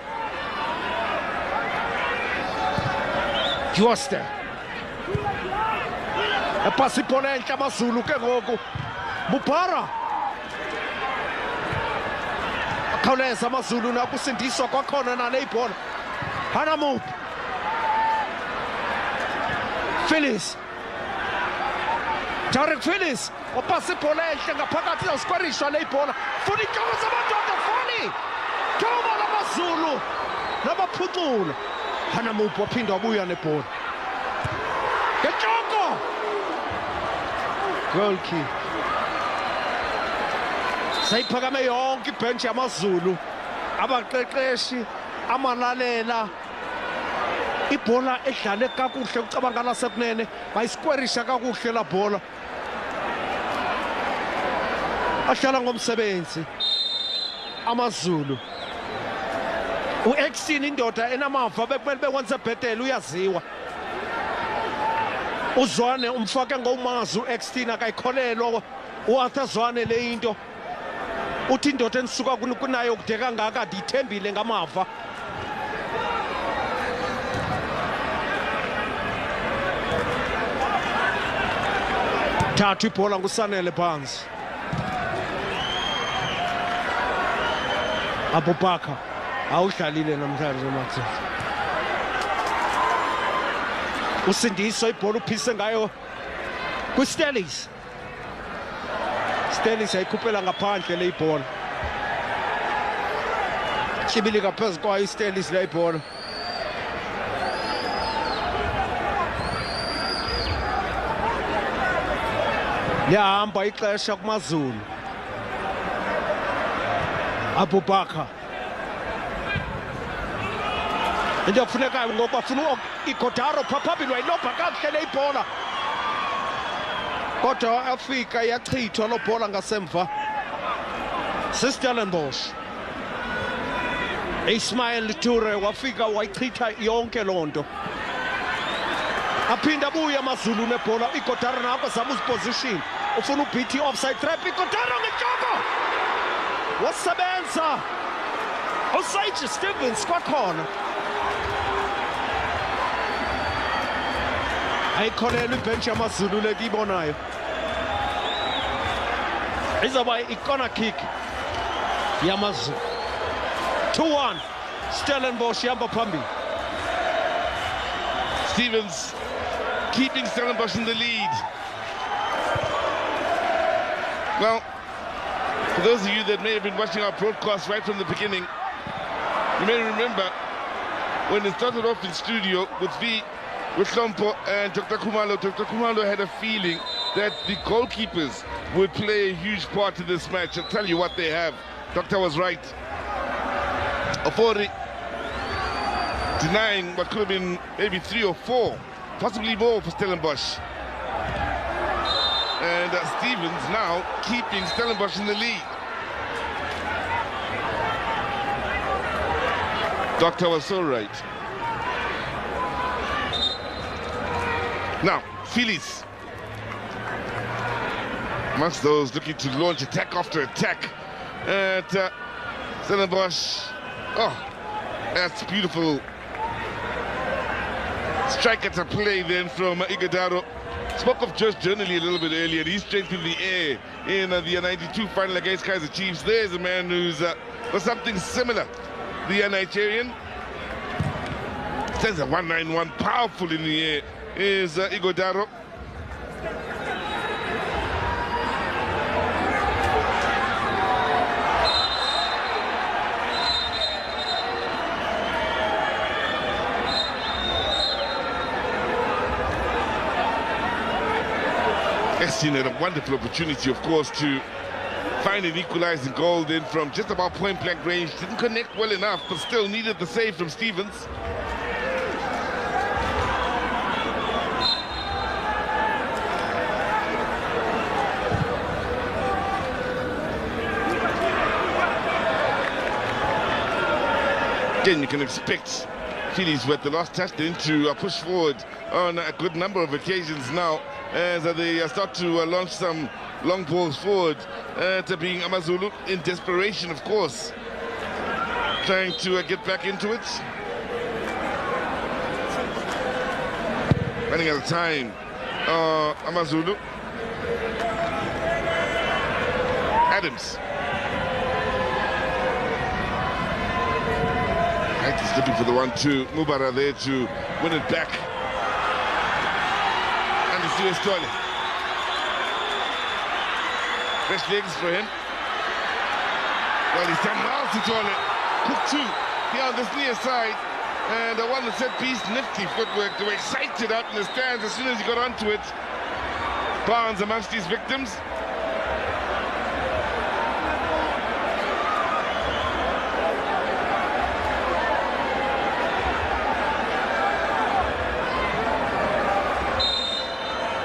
Juaster. Epasi ibhola enhle amaZulu ke ngoku. Bupara. Akhawuleza amaZulu nakusindiswa kwakhona nale ibhola. Hanamut. Phillips. Tariq Phillips. Opasi ibhola enhle ngaphakathi uzawuskwarishwa le ibhola. Funa iintloko zamadoda Foni. Thuba lamaZulu. Nabaphucula. Hanamut waphinda wabuya nebhola. Ngetshoko. Goal kick. Sayiphakame yonke ibench yamaZulu. Abaqeqeshi, amalalela. Ibhola edlale kakuhle ucabanga lasekunene, bayisquarisha kakuhle la bhola. Ahlala ngomsebenzi. AmaZulu. U-Extin indoda enamava bekumele bekwenze bhetele uyaziwa. Uzwane umfake ngomazi u-Extin akayikholelwa uArthur Zwane le into. Uthi indoda enisuka kunayo kude kangaka ndiyithembile ngamava. Thathu ibhola nguSanele phansi. Abubakar awudlalile namhlanje Mathi. Usindiso ibhola uphise ngayo kuStellies. Stellies ayikhuphela ngaphandle le ibhola. Chibilika phezu kwayo iStellies le ibhola. Liyahamba ixesha kuMazulu. Abubakar. Into kufunekayo ngoku bafuna iKotaro phambili wayilobha kakuhle le ibhola. Kodwa afika yachithwa lo bhola ngasemva. Stellenbosch. Ismail Toure wafika wayichitha yonke lonto. aphinda abuye Amazulu nebhola iGodaro nako zama uziposition ufuna uBT offside trap iGodaro ngejoko wasebenza uSage Stevens kwakhona ayikholela ibench yaMazulu lekibonayo izaba i-corner kick yaMazulu 2-1 Stellenbosch yamba phambili. Stevens keeping Stellenbosch in the lead. Well, for those of you that may have been watching our broadcast right from the beginning, you may remember when it started off in studio with Lompo and Dr. Kumalo had a feeling that the goalkeepers would play a huge part in this match. I'll tell you what they have. Doctor was right. Ofori denying what could have been maybe 3 or 4, possibly more for Stellenbosch. And Stevens now keeping Stellenbosch in the lead. Doctor was so right. Now, Phillies. Amongst those looking to launch attack after attack. And Stellenbosch, oh, that's beautiful. Strike at a play then from Igodaro. Spoke of Josh Journally a little bit earlier. He's strength in the air in the 92 final against Kaizer Chiefs. There's a man who's got something similar. The Nigerian stands at 191, powerful in the air, is Igodaro. Estin had a wonderful opportunity, of course, to find an equalizing goal then from just about point-blank range. Didn't connect well enough, but still needed the save from Stevens. Again, you can expect Phillies with the last touch then to push forward on a good number of occasions now as they start to launch some long balls forward, to being Amazulu in desperation, of course, trying to get back into it. Running out of time, Amazulu. Adams. Right, he's looking for the 1-2. Mubara there to win it back. And it's US Toilet. Fresh legs for him. Well, he's done well to Toilet. Cook 2 here on this near side. And the one that set piece, nifty footwork. They were excited out in the stands as soon as he got onto it. Barnes amongst these victims.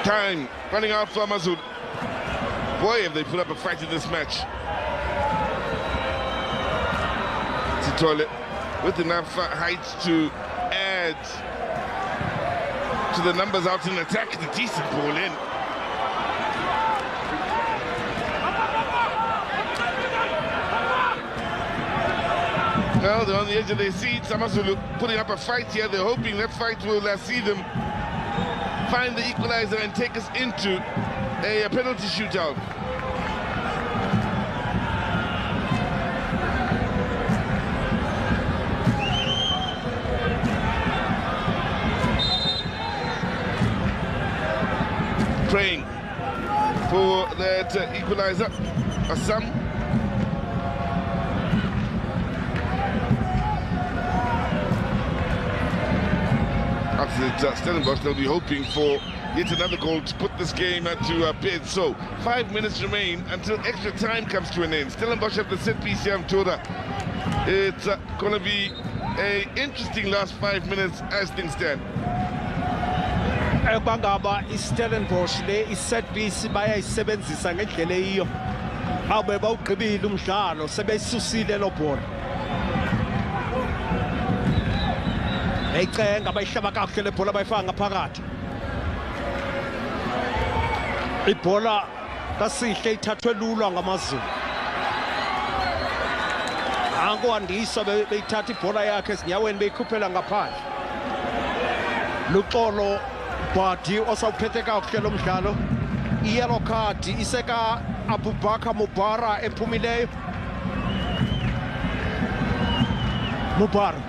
Time running out for Amazulu. Boy, have they put up a fight in this match. Toilet with enough height to add to the numbers out in attack. The decent ball in. Well, they're on the edge of their seats. Amazulu putting up a fight here. They're hoping that fight will see them find the equalizer and take us into a penalty shootout. Praying for that equalizer. Assam. After Stellenbosch, they'll be hoping for yet another goal to put this game to bed. So 5 minutes remain until extra time comes to an end. Stellenbosch have the set piece here, Mtoda. It's going to be an interesting last 5 minutes as things stand. Bangaba iStellenbosch le iset piece bayayisebenzisa ngendlela eyiyo abe bawugqibile umdlalo sebeyisusile lo bhola eyicenga bayihlaba kahle le bhola bayifaka ngaphakathi ibhola kaSihle ithathwe lula ngamaZulu. Angoandisa beyithatha ibhola yakhe ezinyaweni beyikhuphela ngaphandle. Luxolo Bhadi osawuphethe kakuhle lo mdlalo. I-yellow card iseka Abubakar Mubara ephumileyo. Mubara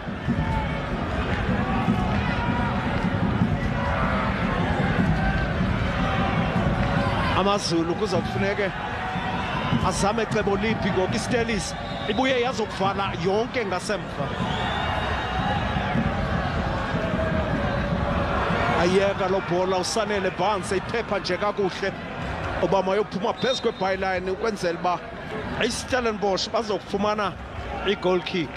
AmaZulu kuzokufuneke azame cebo liphi ngoku iStelis ibuye yazokuvala yonke ngasemva. Ayeka lo bhola usanele Barnes iphepha nje kakuhle Obama yophuma phezu kwebyline ukwenzela uba iStellenbosch bazokufumana i-goal kick.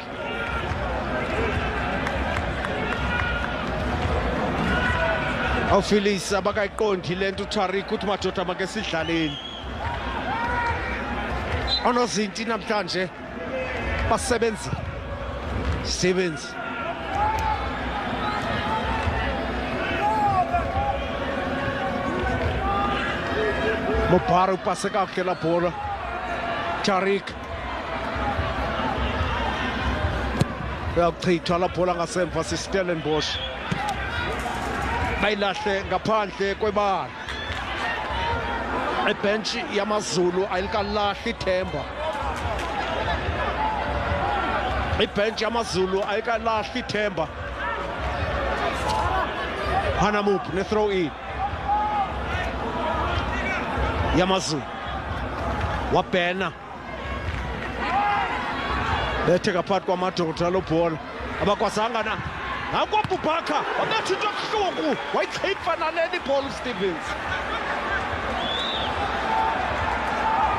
Awufilisa abakayiqondi lento uTariq uthi madoda make sidlaleni. Onozinti namhlanje basebenzi Stevens Mubara upase kakuhle la bhola. Tariq uyachithwa la bhola ngasemva siStellenbosch bayilahle ngaphandle kwebala. Ibench yamaZulu ayikalahli ithemba. Ibench yamaZulu ayikalahli ithemba. Hanamup ne throw in yamaZulu wabhena bethe ngaphakathi kwamadoda lo bhola abakwazanga na nakwabubhakha wabethi into ebuhlungu wayichipha naleni ibhola Stevens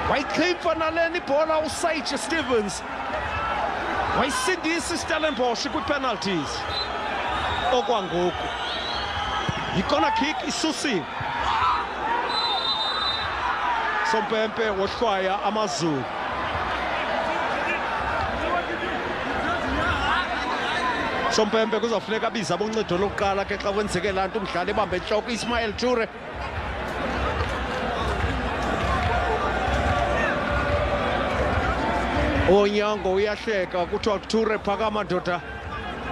wayichipha naleni ibhola uSage Stevens wayisindisa iStellenbosch kwi-penalties okwangoku yikona kick isusiwe. Sompempe wohlwaya amaZulu Sompempe kuzofuneka abiza aboncedo lokuqala ke xa kwenzeke lanto umdlali ebambe enhloko Ismail Ture Onyango uyahleka kuthiwa Ture phakama ndoda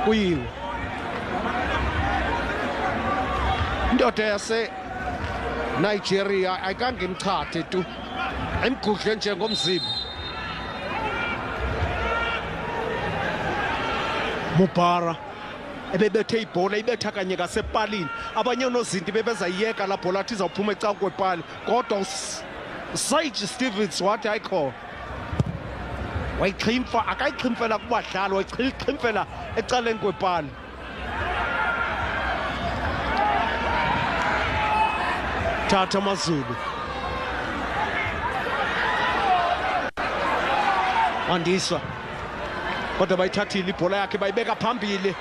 kuyiwe indoda yase Nigeria ayikangemchathe tu emgudle njengomzimba. Mubara ebebethe ibhola ibetha kanye ngasepalini abanye onozinti bebezayiyeka la bhola athi izawuphuma ecaku kwepali kodwa Sage Stevens wathi ayikho wayichimfa akayichimfela kubadlali wayichimfela ecaleni kwepali. Tata AmaZulu Andiswa kodwa bayithathile ibhola yakhe bayibeka phambili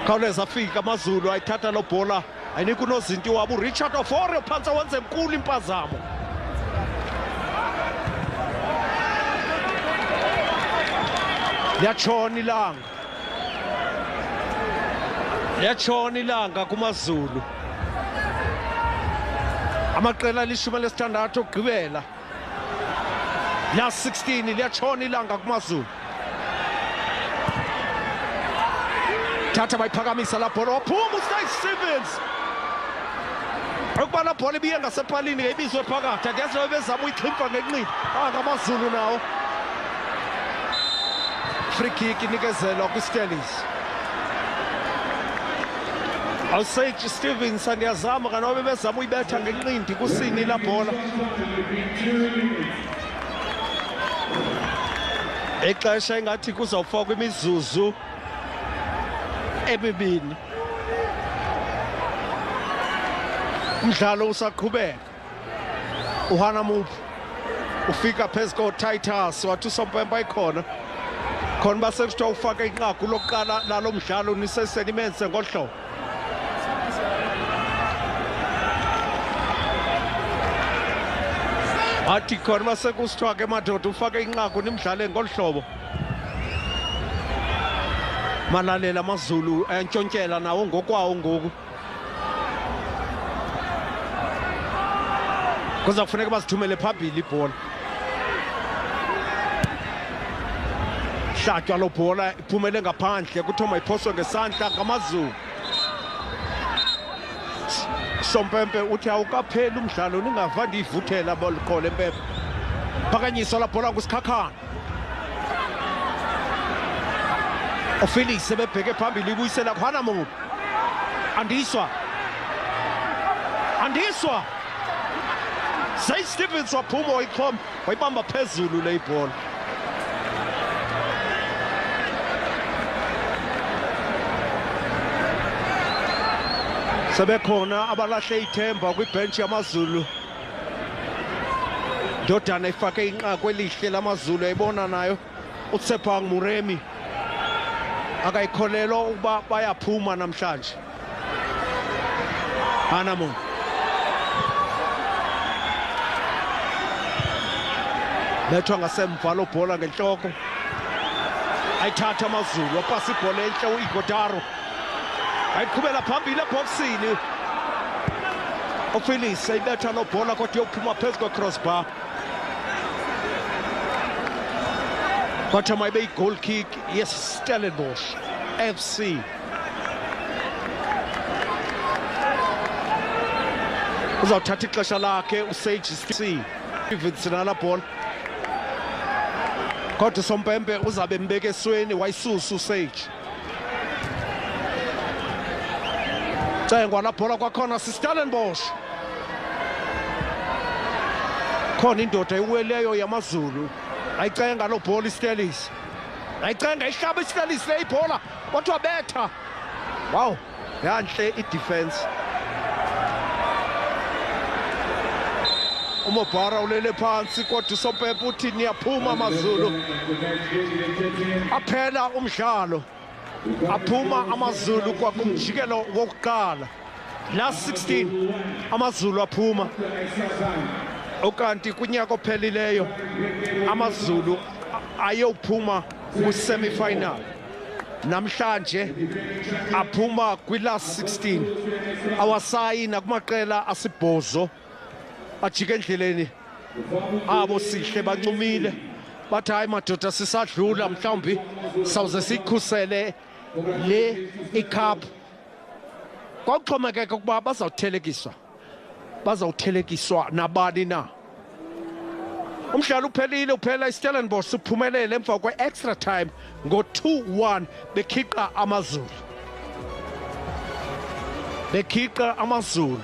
khawuleza afika AmaZulu ayithatha lo bhola ayinika unozinti wabo Richard Ofore phansi wenze enkulu impazamo. Liyatshona ilanga kumaZulu amaqela ali-16 okugqibela last 16 liyatshona ilanga kumaZulu. Thatha bayiphakamisa la bhola waphuma uStevens ukuba la bhola ibiye ngasepalini ibizwe phakathi andiyazi bezama uyichimfa ngenqindi ngamaZulu nawo. Free kick inikezelwa kwiStelis. Sage Stevens andiyazama kanobe bezama uyibetha ngenqindi kusini la bhola. Exesha engathi kuzawufakwa imizuzu emibini. Umdlalo usaqhubeka. uHanamup ufika phezu koTitus wathi uSompempe ayikhona khona basekuthiwa ufake inqagu lokuqala lalo mdlalo nisesenimenze ngohlobo. Athi khona basekusithiwa ke madoda ufake inqagu nimdlale ngolhlobo. Malalela AmaZulu ayantshontyela nawo ngokwawo ngoku. kuza kufuneka bazithumele phambili ibhola. Hlatywa lo bhola iphumele ngaphandle kuthiwa mayiphoswe ngesandla ngamaZulu. Sompempe uthi awukapheli umdlalo ningava ndiyivuthela bolikhole Mpempe. Phakanyiswa la bhola nguSikhakhana. Felix sebebheke phambili ibuyisela kuHanamuntu. Andiswa. Say Stevens waphuma wayikhomba wayibamba phezulu le ibhola. Sebekhona abalahle ithemba kwibench yamaZulu. Ndodana ifake inqaku elihle lamaZulu ayibona nayo uTsepang Muremi. Akayikholelwa ukuba bayaphuma namhlanje. Hanamuntu. Lethwa ngasemva lo bhola ngenhloko. Ayithatha amaZulu wapasa ibhola enhle uIgodaro. Ayiqhubela phambili eboxini. Felix ayibetha lo bhola kodwa yokuphuma phezu kwe-crossbar. Kodwa mayibe i-goal kick yes-Stellenbosch FC. Uzawuthatha ixesha lakhe uSage Stevenson nala bhola. Kodwa Sompempe uzabe mbeke esweni wayisusa uSage. Cengwa la bhola kwakhona siStellenbosch. Khona indoda eyiweleyo yamaZulu. Ayicenga lo bhola iStelis. Ayicenga ihlaba iStelis le ibhola kodwa betha. Wow, yanhle idefense. Umobhara ulele phansi kodwa uSompempe uthi niyaphuma amaZulu. Aphela umdlalo. Aphuma amaZulu kwakumjikelo wokuqala. Last 16 amaZulu aphuma. Okanti kunyaka ophelileyo amaZulu ayophuma ku-semi-final. Namhlanje aphuma kwi-last 16. Awasayina kumaqela asibhozo. Ajike endleleni abo sihle bancumile. Bathi hayi madoda sisadlula mhlawumbi sawuze sikhusele le icup. Kwakuxhomekeka ukuba bazawuthelekiswa nabani na. Umdlalo uphelile uphela iStellenbosch uphumelele emva kwe-extra time ngo-2-1 bekhiqa amaZulu.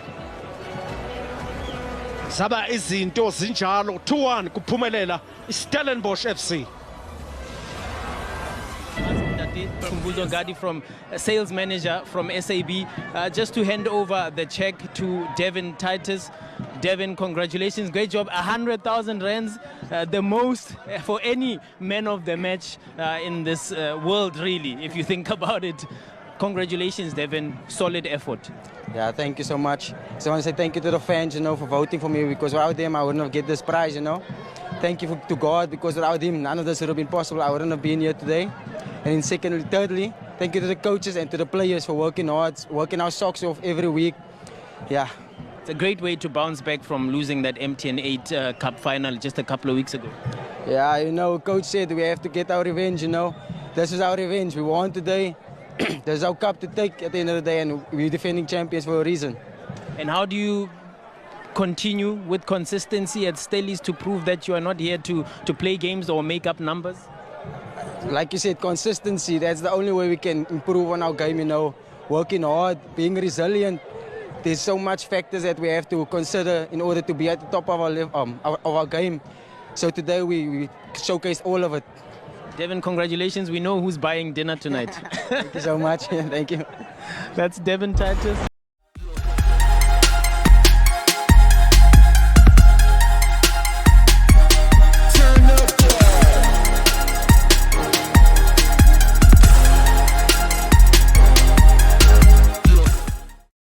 Zaba izinto zinjalo 2-1 kuphumelela iStellenbosch FC. Kumbuzo Gadi from sales manager from SAB, just to hand over the check to Devin Titus. Devin, congratulations, great job. 100,000 rands, the most for any man of the match in this world, really, if you think about it. Congratulations, Devin, solid effort. Yeah, thank you so much. So I want to say thank you to the fans, for voting for me, because without them I wouldn't have get this prize, Thank you to God, because without him none of this would have been possible. I wouldn't have been here today. And then thirdly, thank you to the coaches and to the players for working hard, working our socks off every week. Yeah. It's a great way to bounce back from losing that MTN 8 Cup final just a couple of weeks ago. Yeah, Coach said we have to get our revenge, This is our revenge. We won today. There's our cup to take at the end of the day, and we're defending champions for a reason. And how do you continue with consistency at Stellies to prove that you are not here to play games or make up numbers? Like you said, consistency, that's the only way we can improve on our game, Working hard, being resilient. There's so much factors that we have to consider in order to be at the top of our game. So today we showcased all of it. Devin, congratulations. We know who's buying dinner tonight. Thank you so much. Thank you. That's Devin Titus.